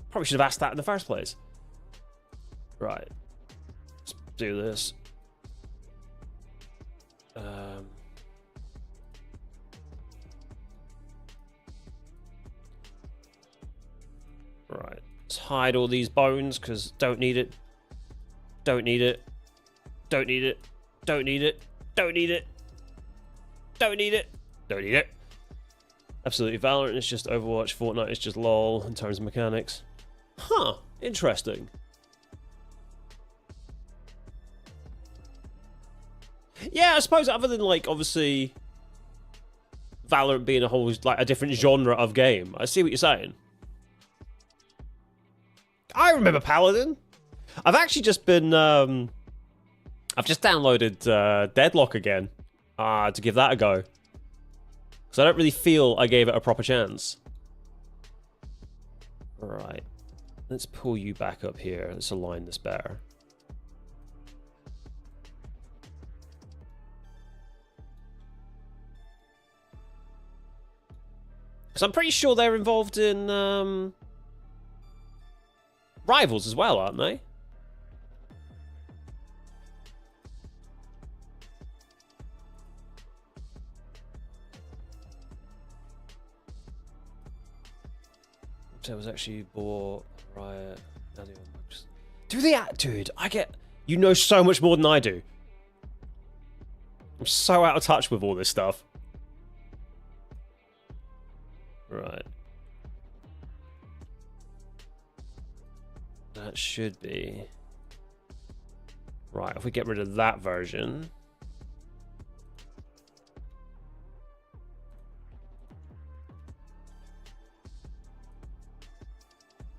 Probably should have asked that in the first place. Right. Let's do this. Right. Let's hide all these bones, because don't need it. Don't need it. Don't need it. Don't need it. Don't need it. Don't need it. Don't need it. Absolutely Valorant is just Overwatch. Fortnite is just LOL in terms of mechanics. Huh. Interesting. Yeah, I suppose other than, like, obviously Valorant being a whole, like, a different genre of game. I see what you're saying. I remember Paladin. I've actually just been, I've just downloaded Deadlock again to give that a go. Because I don't really feel I gave it a proper chance. Right. Let's pull you back up here. Let's align this better. Because I'm pretty sure they're involved in Rivals as well, aren't they? So it was actually bought Riot. Do they? Dude, I get. You know so much more than I do. I'm so out of touch with all this stuff. Right. That should be. Right, if we get rid of that version.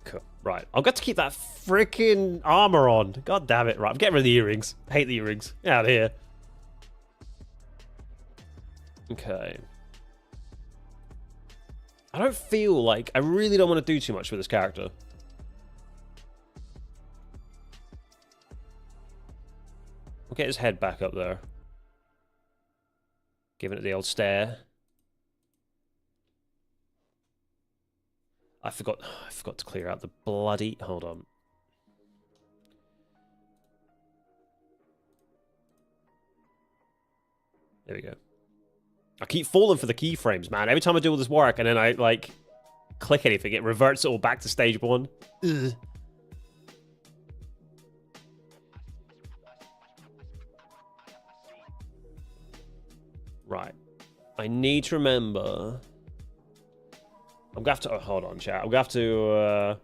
Cool. Right, I'll get to keep that freaking armor on. God damn it. Right, I'm getting rid of the earrings. I hate the earrings. Get out of here. Okay. I don't feel like... I really don't want to do too much with this character. We'll get his head back up there. Giving it the old stare. I forgot to clear out the bloody... Hold on. There we go. I keep falling for the keyframes, man. Every time I do all this work and then I, like, click anything, it reverts it all back to stage 1. Ugh. Right. I need to remember... I'm gonna have to... Oh, hold on, chat. I'm gonna have to...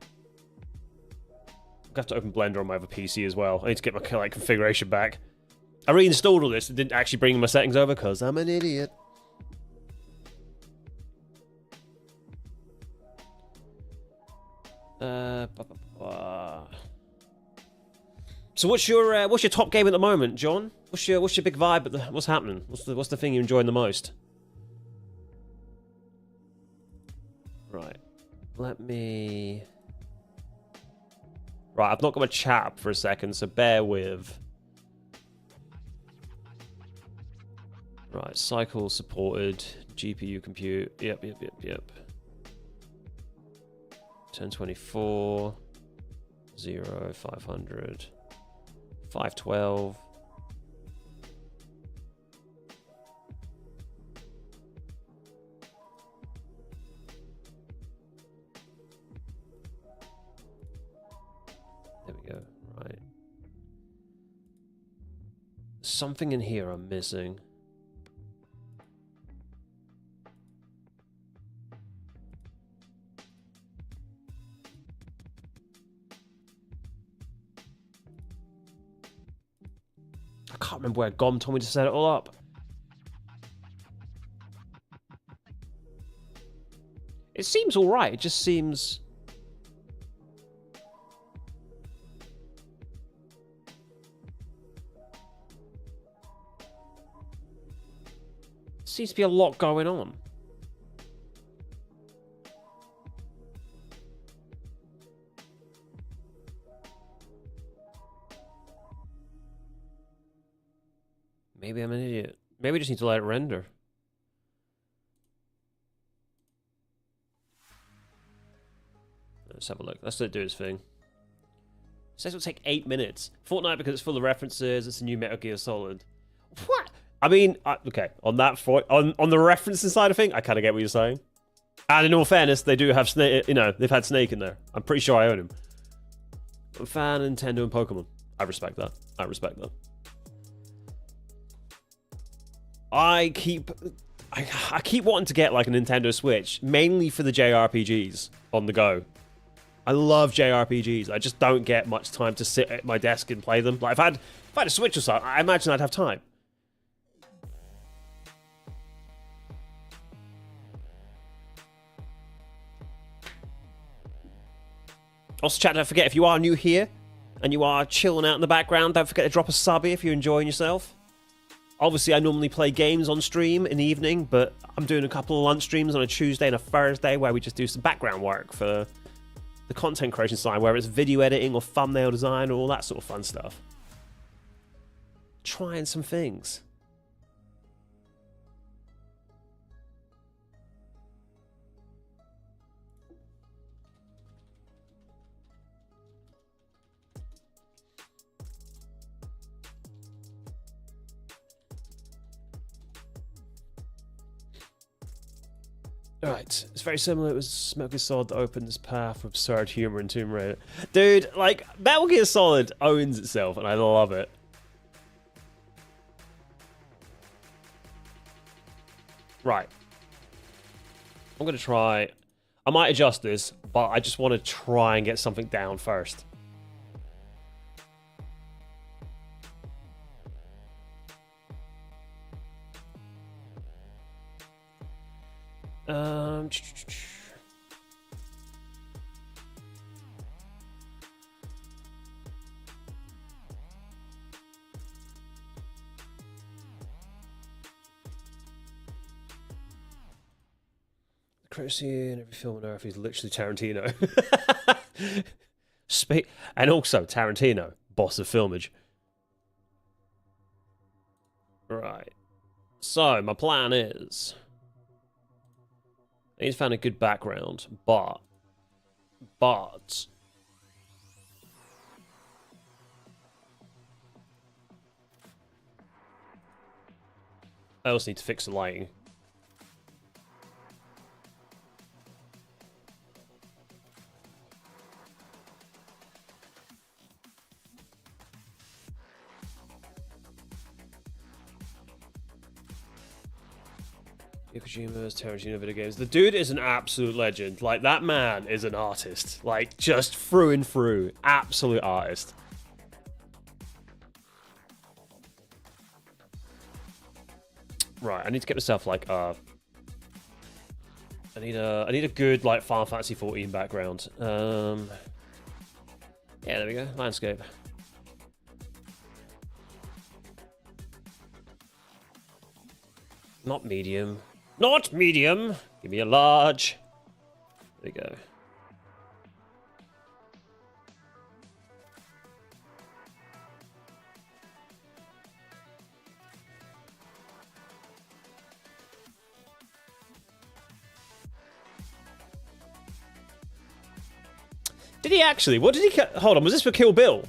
open Blender on my other PC as well. I need to get my, like, configuration back. I reinstalled all this and didn't actually bring my settings over because I'm an idiot. So what's your top game at the moment, John? What's your big vibe? What's happening? What's the thing you're enjoying the most? Right. Let me... Right, I've not got my chat up for a second, so bear with. Right, cycle supported, GPU compute. Yep. 1024, 0, 500, 512. There we go. Right. Something in here I'm missing. I can't remember where Gom told me to set it all up. It seems alright, it just seems... Seems to be a lot going on. Maybe I'm an idiot. Maybe I just need to let it render. Let's have a look. Let's let it do its thing. It says it'll take 8 minutes. Fortnite because it's full of references. It's a new Metal Gear Solid. What? I mean, okay. On that on the referencing side of thing, I kind of get what you're saying. And in all fairness, they do have Snake. You know, they've had Snake in there. I'm pretty sure I own him. I'm a fan of Nintendo and Pokemon. I respect that. I respect that. I keep wanting to get like a Nintendo Switch, mainly for the JRPGs on the go. I love JRPGs. I just don't get much time to sit at my desk and play them. Like if I had a Switch or something, I imagine I'd have time. Also, chat, don't forget, if you are new here and you are chilling out in the background, don't forget to drop a subby if you're enjoying yourself. Obviously, I normally play games on stream in the evening, but I'm doing a couple of lunch streams on a Tuesday and a Thursday where we just do some background work for the content creation side, whether it's video editing or thumbnail design or all that sort of fun stuff. Trying some things. Right, it's very similar. It was Metal Gear Solid that opened this path for absurd humor in Tomb Raider. Dude, like, Metal Gear Solid owns itself, and I love it. Right. I'm going to try... I might adjust this, but I just want to try and get something down first. Courtesy in every film on Earth is literally Tarantino. And also Tarantino, boss of filmage. Right. So, my plan is... I need to find a good background, but... I also need to fix the lighting. Kojima's Tarantino video games. The dude is an absolute legend. Like, that man is an artist. Like, just through and through. Absolute artist. Right, I need to get myself, like, I need a good, like, Final Fantasy 14 background. Yeah, there we go. Landscape. Not medium. Not medium! Give me a large. There you go. Did he actually? What did he... Hold on, was this for Kill Bill?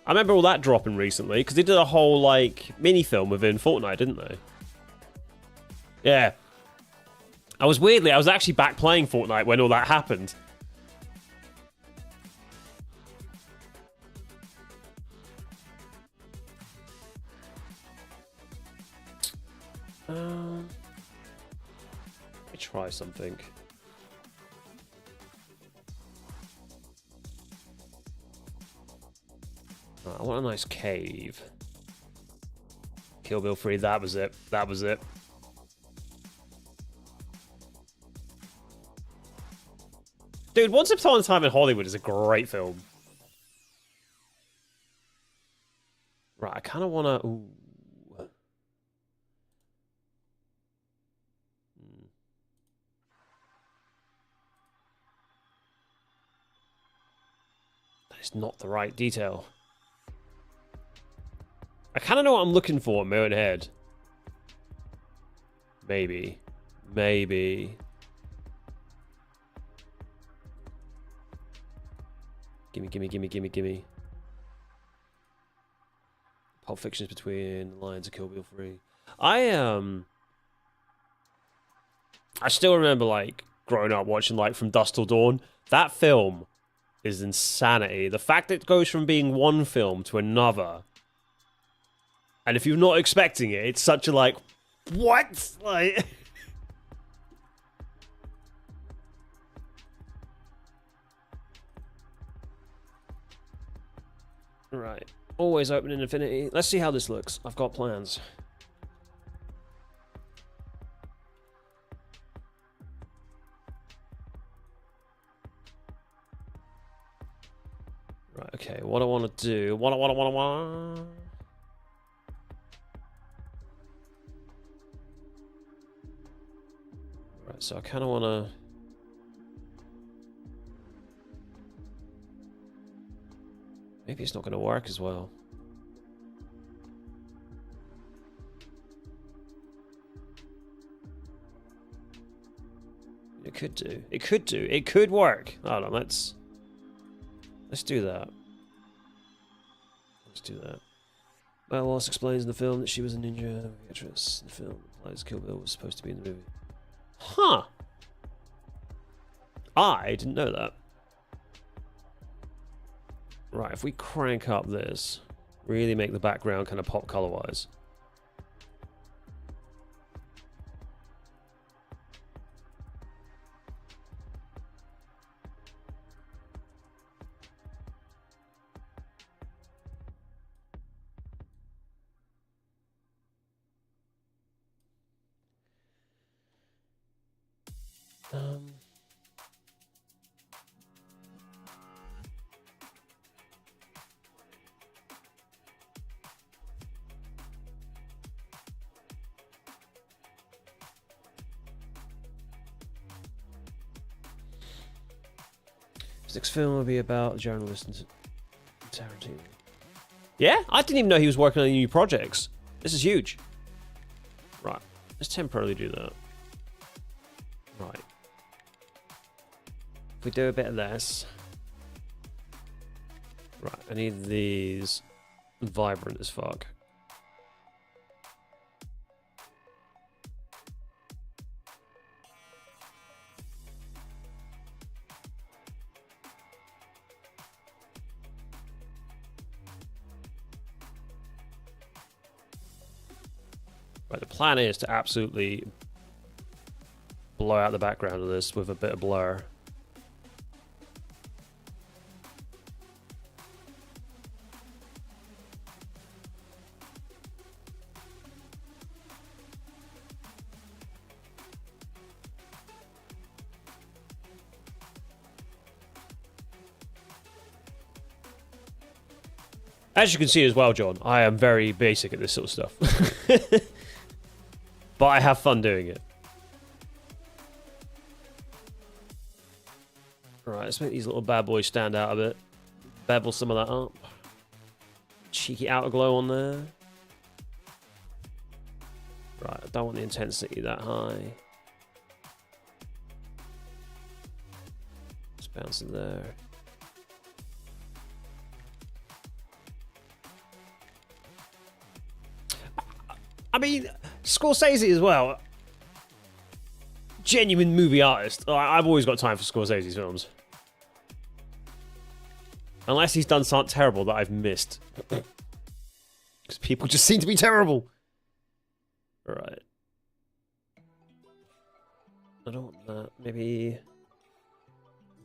I remember all that dropping recently, because they did a whole, like, mini-film within Fortnite, didn't they? Yeah. I was actually back playing Fortnite when all that happened. Let me try something. I want a nice cave. Kill Bill 3, that was it. That was it. Dude, Once Upon a Time in Hollywood is a great film. Right, I kind of want to... Ooh. That is not the right detail. I kind of know what I'm looking for in my own head. Maybe. Maybe. Gimme, gimme, gimme, gimme, gimme. Pulp Fiction is between the lines of Kill Bill 3. I still remember, like, growing up watching, like, From Dusk Till Dawn. That film is insanity. The fact that it goes from being one film to another... And if you're not expecting it, it's such a, like, what? Like... Right. Always open in Affinity. Let's see how this looks. I've got plans. Right, okay. What I want to do... What... Right, so I kind of want to... Maybe it's not going to work as well. It could do. It could do. It could work. Hold on, let's do that. Let's do that. Well, Wallace explains in the film that she was a ninja actress. In the film, implies Kill Bill was supposed to be in the movie. Huh. I didn't know that. Right, if we crank up this, really make the background kind of pop color-wise. His next film will be about a journalist and Tarantino. Yeah? I didn't even know he was working on any new projects. This is huge. Right. Let's temporarily do that. Right. If we do a bit of this. Right, I need these vibrant as fuck. Right, the plan is to absolutely blow out the background of this with a bit of blur. As you can see as well, John, I am very basic at this sort of stuff. But I have fun doing it. Right, let's make these little bad boys stand out a bit. Bevel some of that up. Cheeky outer glow on there. Right, I don't want the intensity that high. Just bounce in there. I mean, Scorsese as well. Genuine movie artist. I've always got time for Scorsese's films. Unless he's done something terrible that I've missed. Because people just seem to be terrible. Alright. I don't want that. Maybe...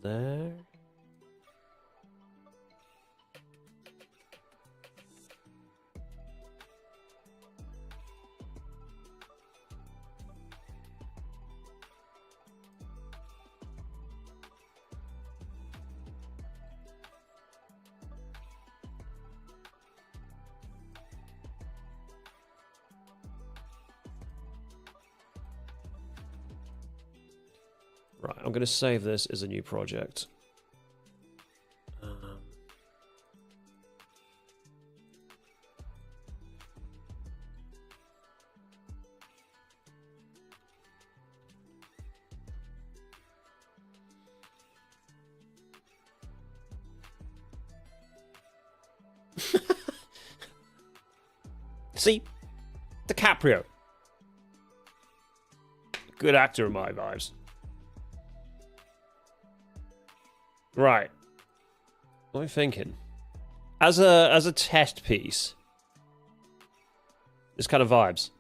there? Right, I'm going to save this as a new project. See? DiCaprio. Good actor in my vibes. Right. What am I thinking? As a test piece, this kind of vibes.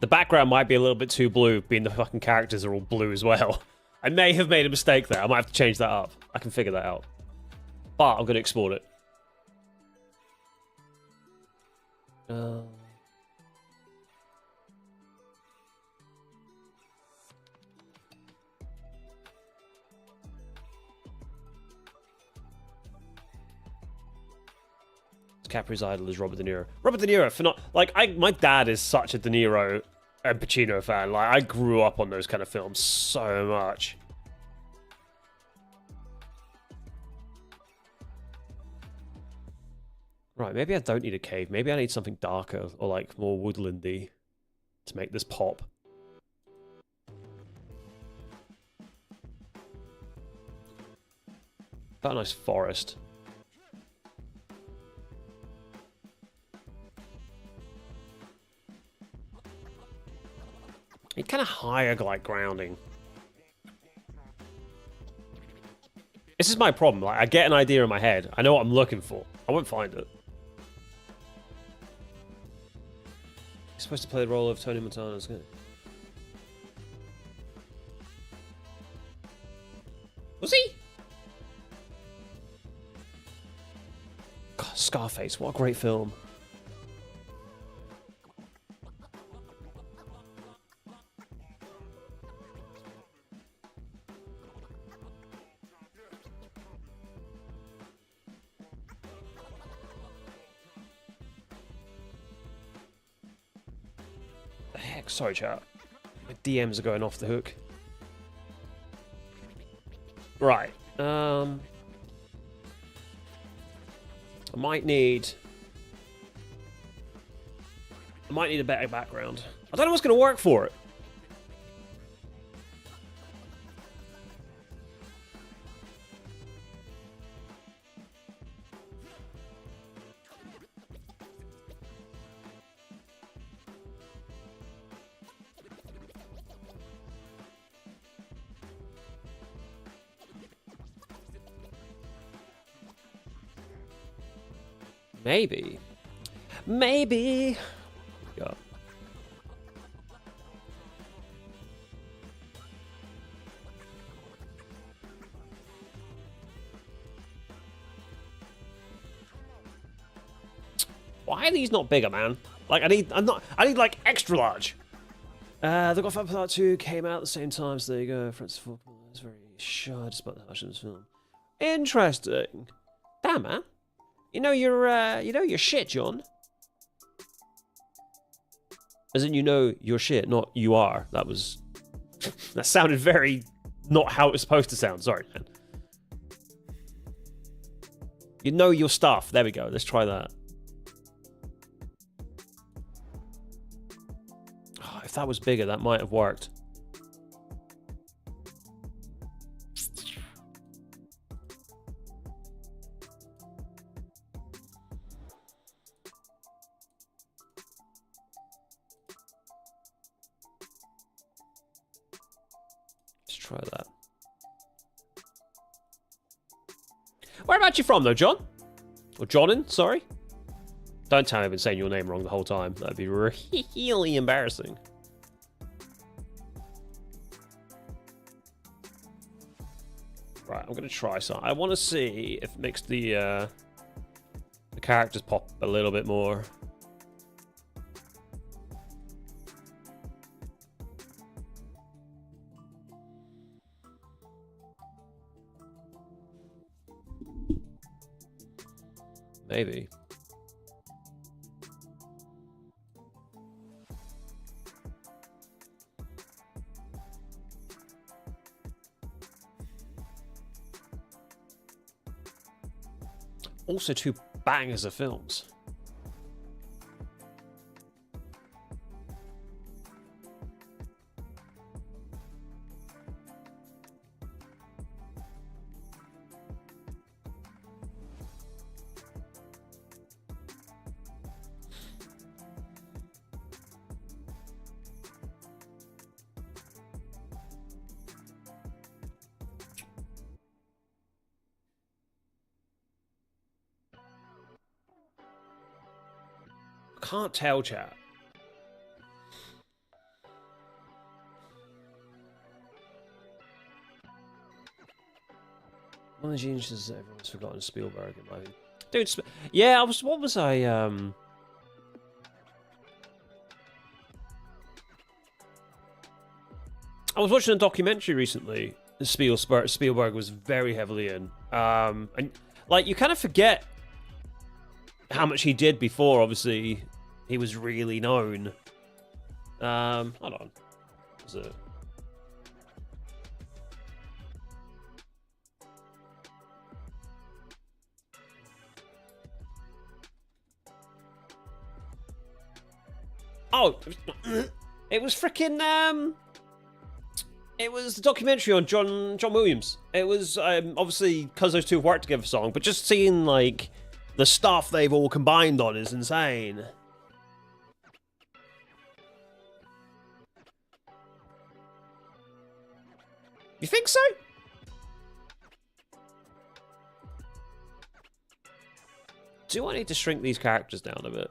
The background might be a little bit too blue, being the fucking characters are all blue as well. I may have made a mistake there. I might have to change that up. I can figure that out. But I'm going to export it. DiCaprio's idol is Robert De Niro. Robert De Niro, for not like my dad is such a De Niro and Pacino fan. Like I grew up on those kind of films so much. Right, maybe I don't need a cave. Maybe I need something darker or like more woodlandy to make this pop. Got a nice forest. Need kind of higher like grounding. This is my problem. Like I get an idea in my head. I know what I'm looking for. I won't find it. He's supposed to play the role of Tony Montana, isn't it? Was he? God, Scarface, what a great film. Sorry, chat. My DMs are going off the hook. Right. I might need a better background. I don't know what's going to work for it. Maybe. Maybe. Yeah. Why are these not bigger, man? Like, I need like extra large. The Godfather Part 2 came out at the same time, so there you go. Francis Ford is very shy despite the hush of this film. Interesting. Damn, man. You know your shit, John. As in, you know your shit, not you are. That sounded very not how it was supposed to sound. Sorry, man. You know your stuff. There we go. Let's try that. Oh, if that was bigger, that might have worked. Let's try that. Where about you from, though, John? Or Johnin, sorry? Don't tell me I've been saying your name wrong the whole time. That'd be really embarrassing. Right, I'm gonna try some. I want to see if it makes the characters pop a little bit more. Maybe. Also, two bangers of films. Can't tell, chat. One of the geniuses that everyone's forgotten, Spielberg. Dude, yeah, what was I? I was watching a documentary recently. Spielberg was very heavily in, and like you kind of forget how much he did before. Obviously, he was really known. Hold on. Was it? Oh, it was freaking it was the documentary on John Williams. It was obviously because those two have worked together for so long, but just seeing like the stuff they've all combined on is insane. You think so? Do I need to shrink these characters down a bit?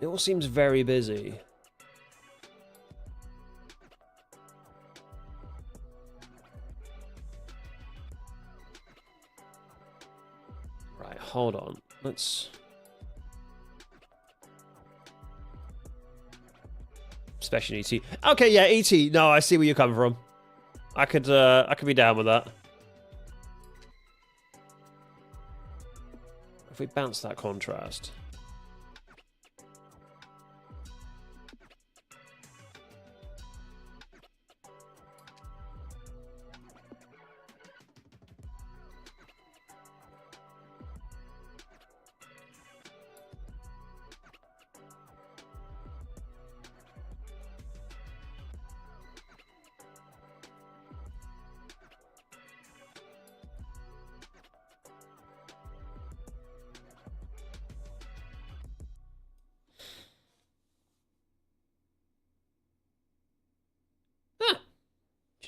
It all seems very busy. Right, hold on. Let's... Especially ET. Okay, yeah, ET. No, I see where you're coming from. I could be down with that. If we bounce that contrast.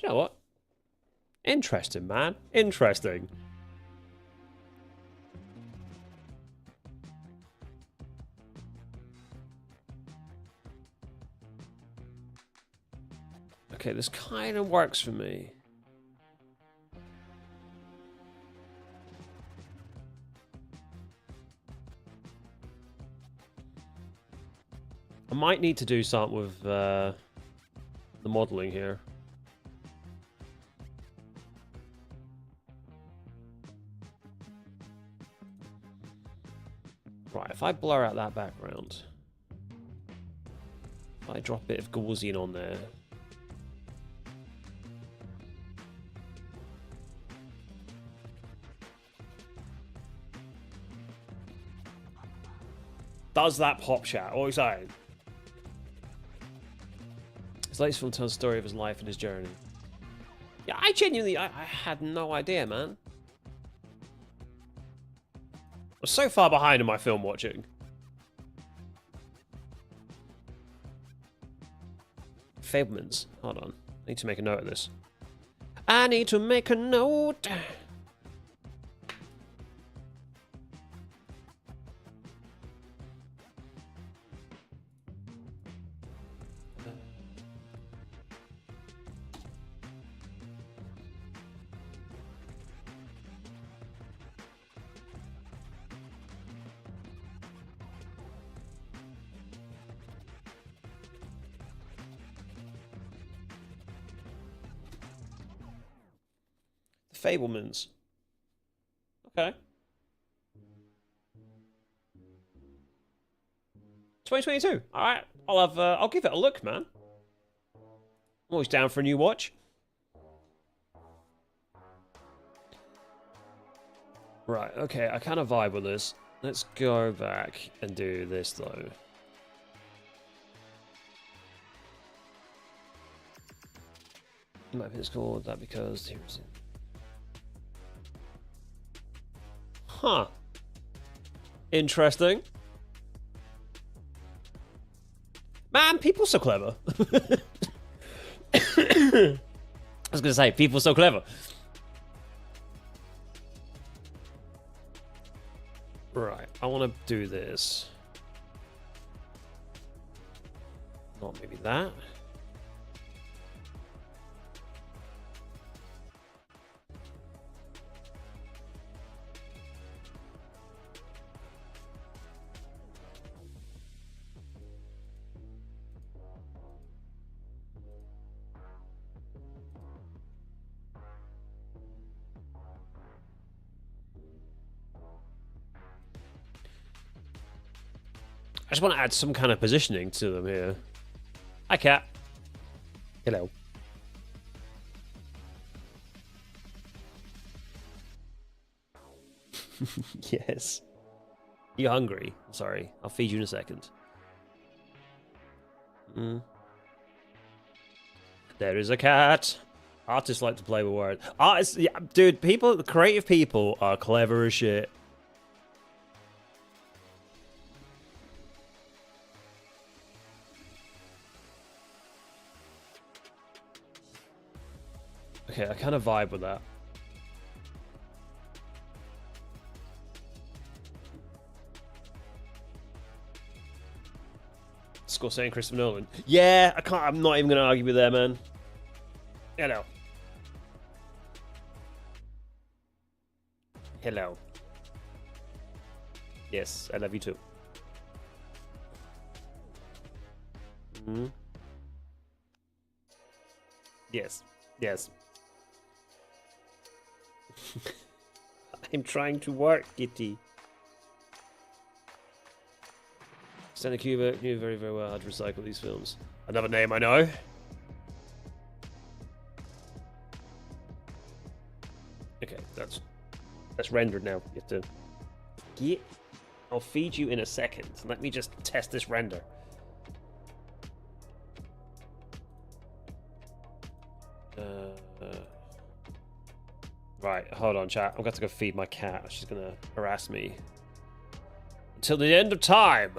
You know what? Interesting, man. Interesting. Okay, this kind of works for me. I might need to do something with the modeling here. Right, if I blur out that background, if I drop a bit of Gaussian on there. Does that pop chat? Oh, excited. His latest film tells the story of his life and his journey. Yeah, I genuinely, I had no idea, man. I'm so far behind in my film watching. Fablemans. Hold on. I need to make a note of this. I need to make a note. Fablemans. Okay. 2022. All right. I'll give it a look, man. I'm always down for a new watch. Right. Okay. I kind of vibe with this. Let's go back and do this though. Might be called that because here's it. Huh. Interesting. Man, people so clever. I was gonna say, people so clever. Right, I want to do this. Not maybe that. I just want to add some kind of positioning to them here. Hi, cat. Hello. Yes. You hungry? Sorry, I'll feed you in a second. There is a cat. Artists like to play with words. Artists, yeah, dude. People, creative people are clever as shit. Okay, I kind of vibe with that. Scorsese and Christopher Nolan. Yeah, I can't. I'm not even gonna argue with that, man. Hello. Hello. Yes, I love you too. Mm-hmm. Yes. Yes. I'm trying to work, Kitty. Stanley Kubrick knew very, very well how to recycle these films. Another name I know. Okay, that's rendered now. You have to get. I'll feed you in a second. Let me just test this render. Right, hold on, chat. I'm going to go feed my cat. She's going to harass me until the end of time.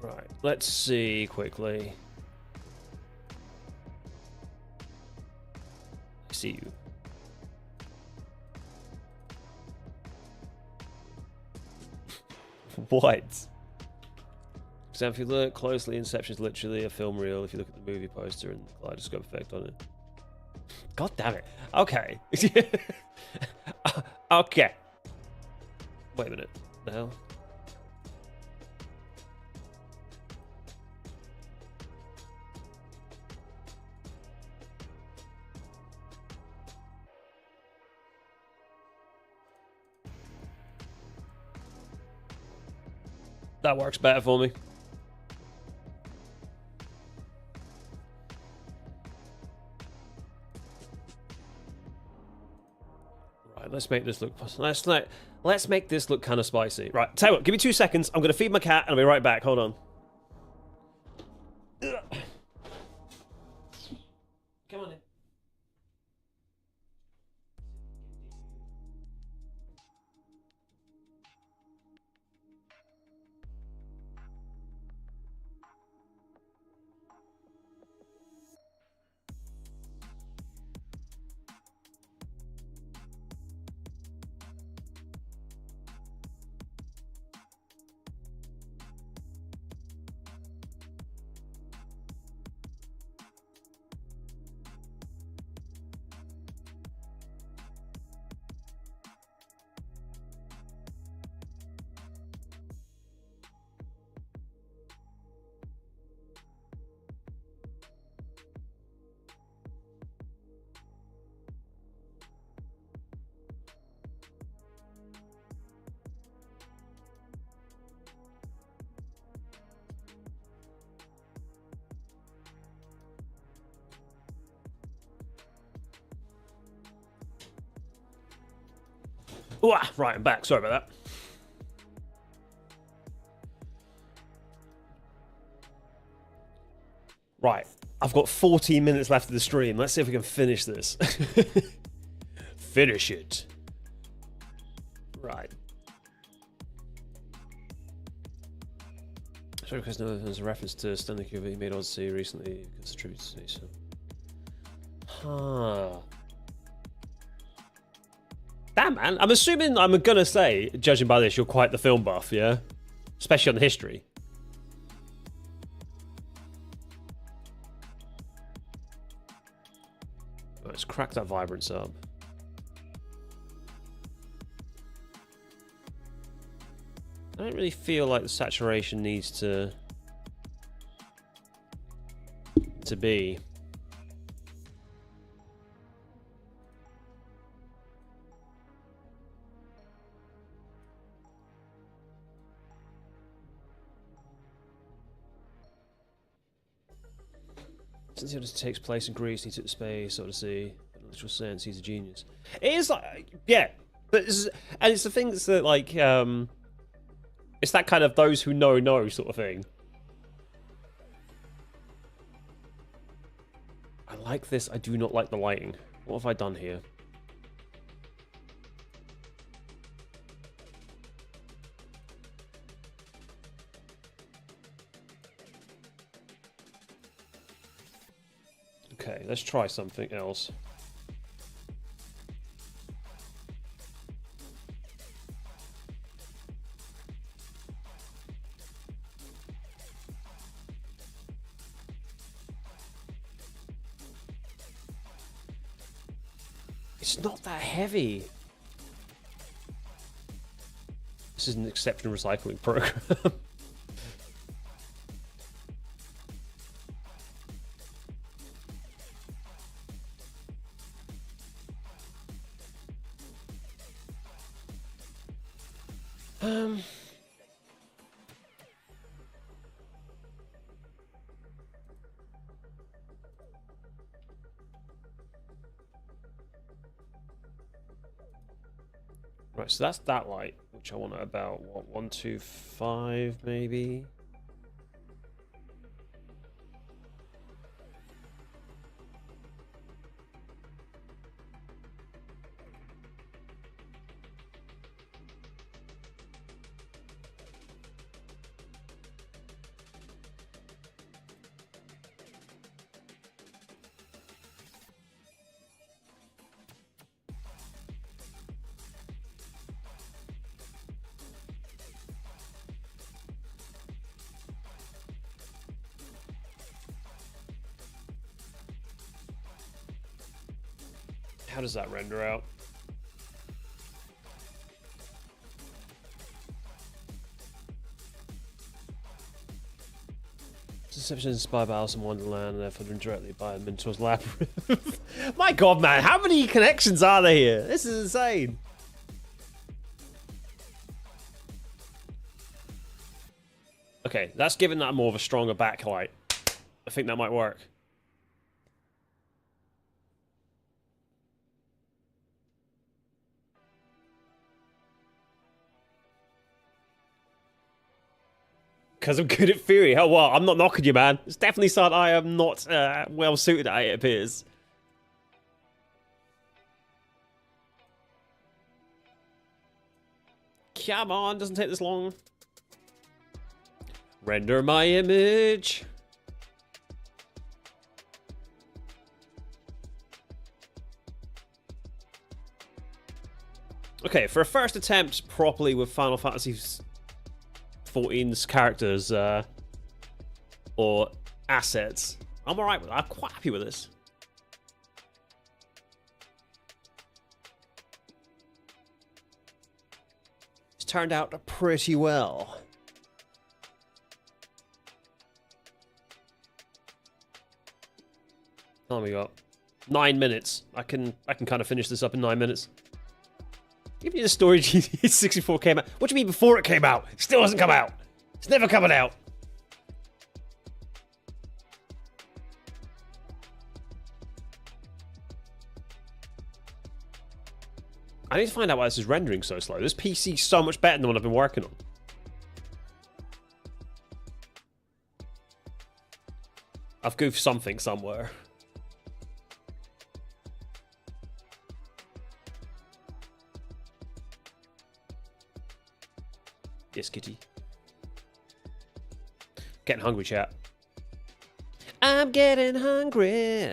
Right, let's see quickly. I see you. What? For example, if you look closely, Inception is literally a film reel. If you look at the movie poster and the kaleidoscope effect on it. God damn it. Okay. Okay. Wait a minute. The hell? That works better for me. Right, let's make this look. Let's make this look kind of spicy. Right, tell you what, give me 2 seconds. I'm gonna feed my cat and I'll be right back. Hold on. Come on in. Ooh, right, I'm back. Sorry about that. Right, I've got 14 minutes left of the stream. Let's see if we can finish this. Finish it. Right. Sorry, because there's a reference to Stanley Kubrick made Odyssey recently. It's true to say so. Huh. Damn, man. I'm assuming, I'm gonna say, judging by this, you're quite the film buff, yeah? Especially on the history. Let's crack that vibrance up. I don't really feel like the saturation needs to be. Since it takes place in Greece, he took space, Odyssey, in a literal sense, he's a genius. It is like, yeah, but and it's the thing that's that like, it's that kind of those who know sort of thing. I like this. I do not like the lighting. What have I done here? Okay, let's try something else. It's not that heavy. This is an exceptional recycling program. Right, so that's that light, which I want at about, what, 125 maybe? How does that render out? Deception is inspired by Alice in Wonderland and therefore driven directly by Minotaur's Labyrinth. My god, man, how many connections are there here? This is insane. Okay, that's giving that more of a stronger backlight. I think that might work. Because I'm good at Fury. Hell, well, I'm not knocking you, man. It's definitely something I am not well suited at, it appears. Come on, doesn't take this long. Render my image. Okay, for a first attempt properly with Final Fantasy 14's characters or assets, I'm alright with that. I'm quite happy with this. It's turned out pretty well. How long we got? 9 minutes. I can kind of finish this up in 9 minutes. Give me the story GT64 came out. What do you mean before it came out? It still hasn't come out. It's never coming out. I need to find out why this is rendering so slow. This PC's so much better than what I've been working on. I've goofed something somewhere. Yes, kitty. Getting hungry, chat. I'm getting hungry.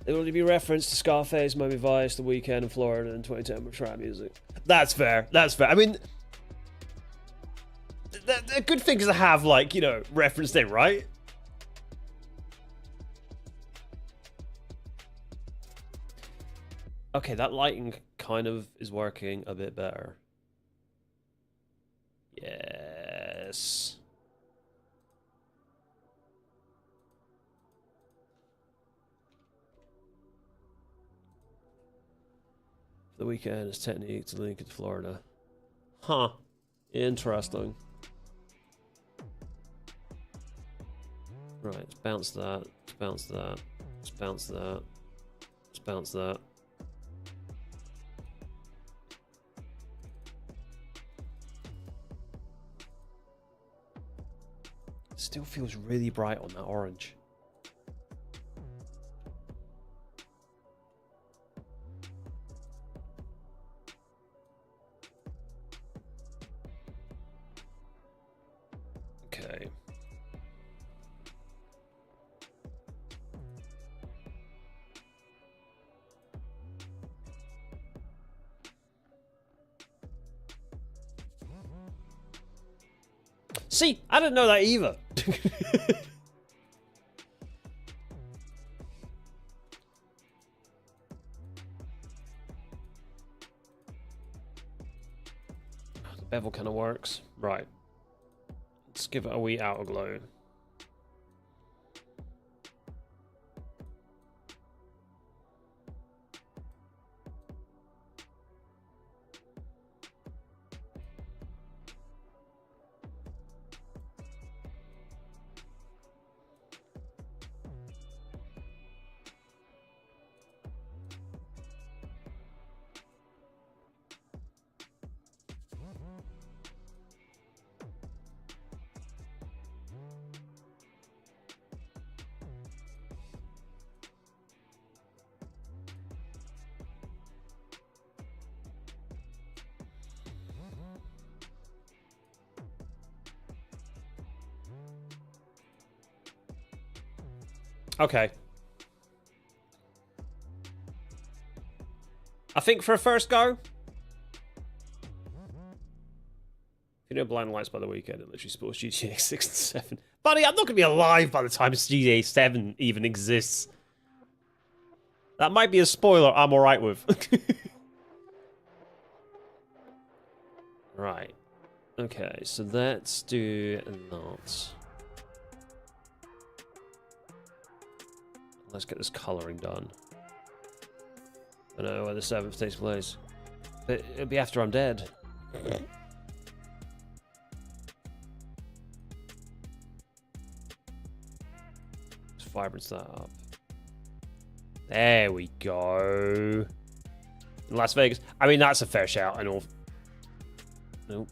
There will only be reference to Scarface, Miami Vice, The Weeknd, and Florida in 2010 with trap music. That's fair. That's fair. I mean, they're good things to have, like, you know, referenced in, right? Okay, that lighting kind of is working a bit better. Yes. The Weeknd is technique to link it to Florida. Huh. Interesting. Right, let's bounce that. Let's bounce that. Let's bounce that. Let's bounce that. Still feels really bright on that orange. Okay. See, I didn't know that either. The bevel kind of works. Right. Let's give it a wee outer glow. Okay. I think for a first go, if you know Blind Lights by the weekend, it literally spoils GTA 6 and 7. Buddy, I'm not going to be alive by the time GTA 7 even exists. That might be a spoiler I'm alright with. Right. Okay, so let's do that. Let's get this colouring done. I know where the 7th takes place. But it'll be after I'm dead. Let's vibrance that up. There we go. In Las Vegas. I mean, that's a fair shout. I know. Nope.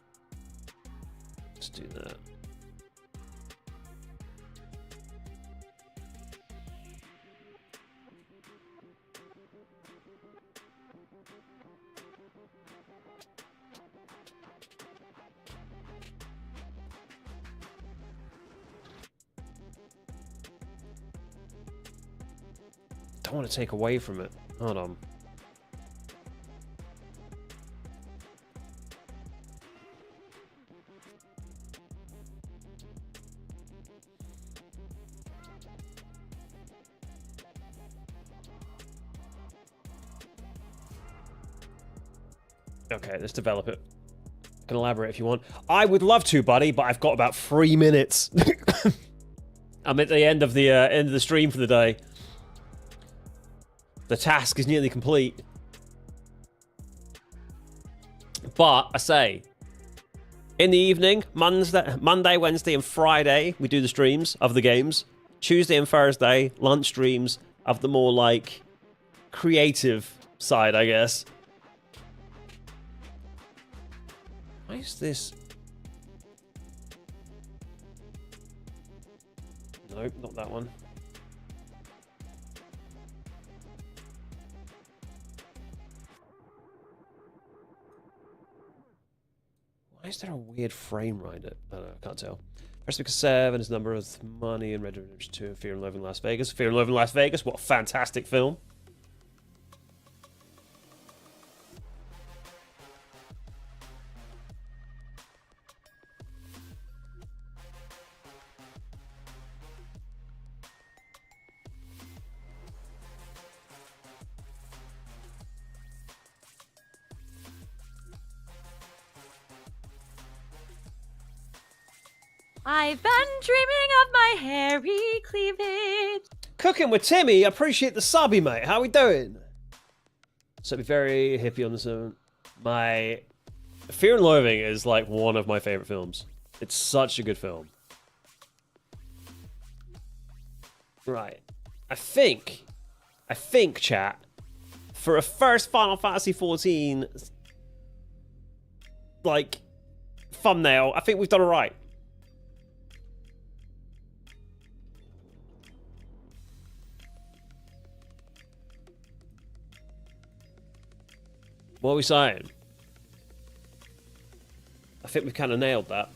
Let's do that. Don't want to take away from it. Hold on. Okay, let's develop it. You can elaborate if you want. I would love to, buddy, but I've got about 3 minutes. I'm at the end of the stream for the day. The task is nearly complete. But I say, in the evening, Monday, Wednesday, and Friday, we do the streams of the games. Tuesday and Thursday, lunch streams of the more like creative side, I guess. Why is this? Nope, not that one. Why is there a weird frame rate? I don't know, I can't tell. First because 7 is the number of money and Red Dead Redemption 2 and Fear and Loathing in Las Vegas. Fear and Loathing in Las Vegas, what a fantastic film. I've been dreaming of my hairy cleavage. Cooking with Timmy, appreciate the subby, mate. How we doing? So be very hippie on the 7th. My Fear and Loathing is like one of my favorite films. It's such a good film. Right. I think, chat, for a first Final Fantasy 14 like thumbnail, I think we've done alright. What are we saying? I think we've kind of nailed that.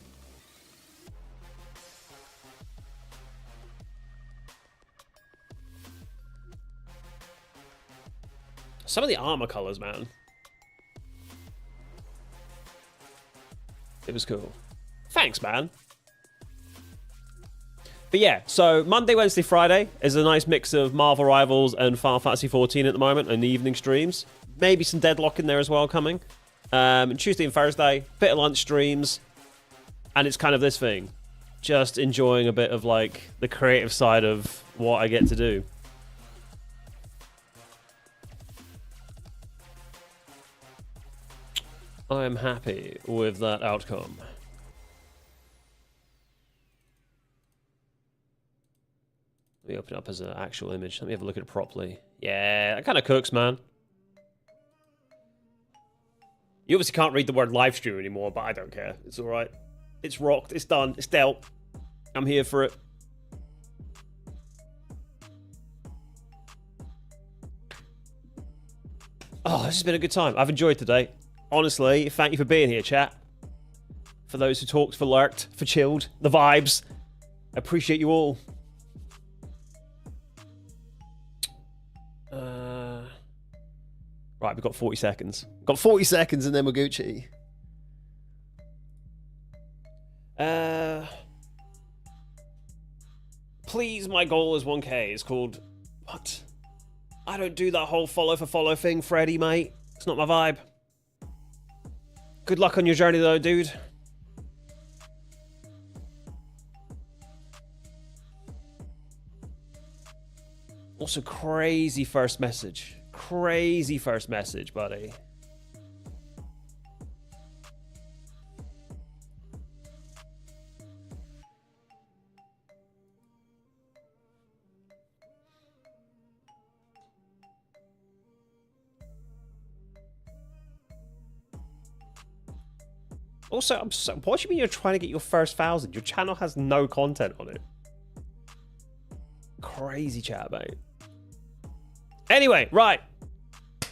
Some of the armor colors, man. It was cool. Thanks, man. But yeah, so Monday, Wednesday, Friday is a nice mix of Marvel Rivals and Final Fantasy 14 at the moment in the evening streams. Maybe some Deadlock in there as well coming. And Tuesday and Thursday, bit of lunch streams. And it's kind of this thing. Just enjoying a bit of like the creative side of what I get to do. I am happy with that outcome. Let me open it up as an actual image. Let me have a look at it properly. Yeah, that kind of cooks, man. You obviously can't read the word live stream anymore, but I don't care. It's alright. It's rocked. It's done. It's dealt. I'm here for it. Oh, this has been a good time. I've enjoyed today. Honestly, thank you for being here, chat. For those who talked, for lurked, for chilled, the vibes. I appreciate you all. Right, we've got 40 seconds. Got 40 seconds and then we're Gucci. Please, my goal is 1K. It's called... What? I don't do that whole follow for follow thing, Freddy, mate. It's not my vibe. Good luck on your journey, though, dude. Also, crazy first message. Crazy first message, buddy. Also, what do you mean you're trying to get your first 1,000? Your channel has no content on it. Crazy chat, mate. Anyway, right.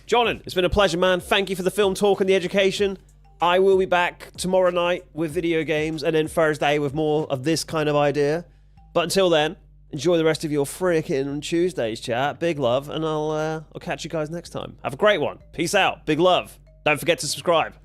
Jonan, it's been a pleasure, man. Thank you for the film talk and the education. I will be back tomorrow night with video games and then Thursday with more of this kind of idea. But until then, enjoy the rest of your freaking Tuesdays, chat. Big love, and I'll catch you guys next time. Have a great one. Peace out. Big love. Don't forget to subscribe.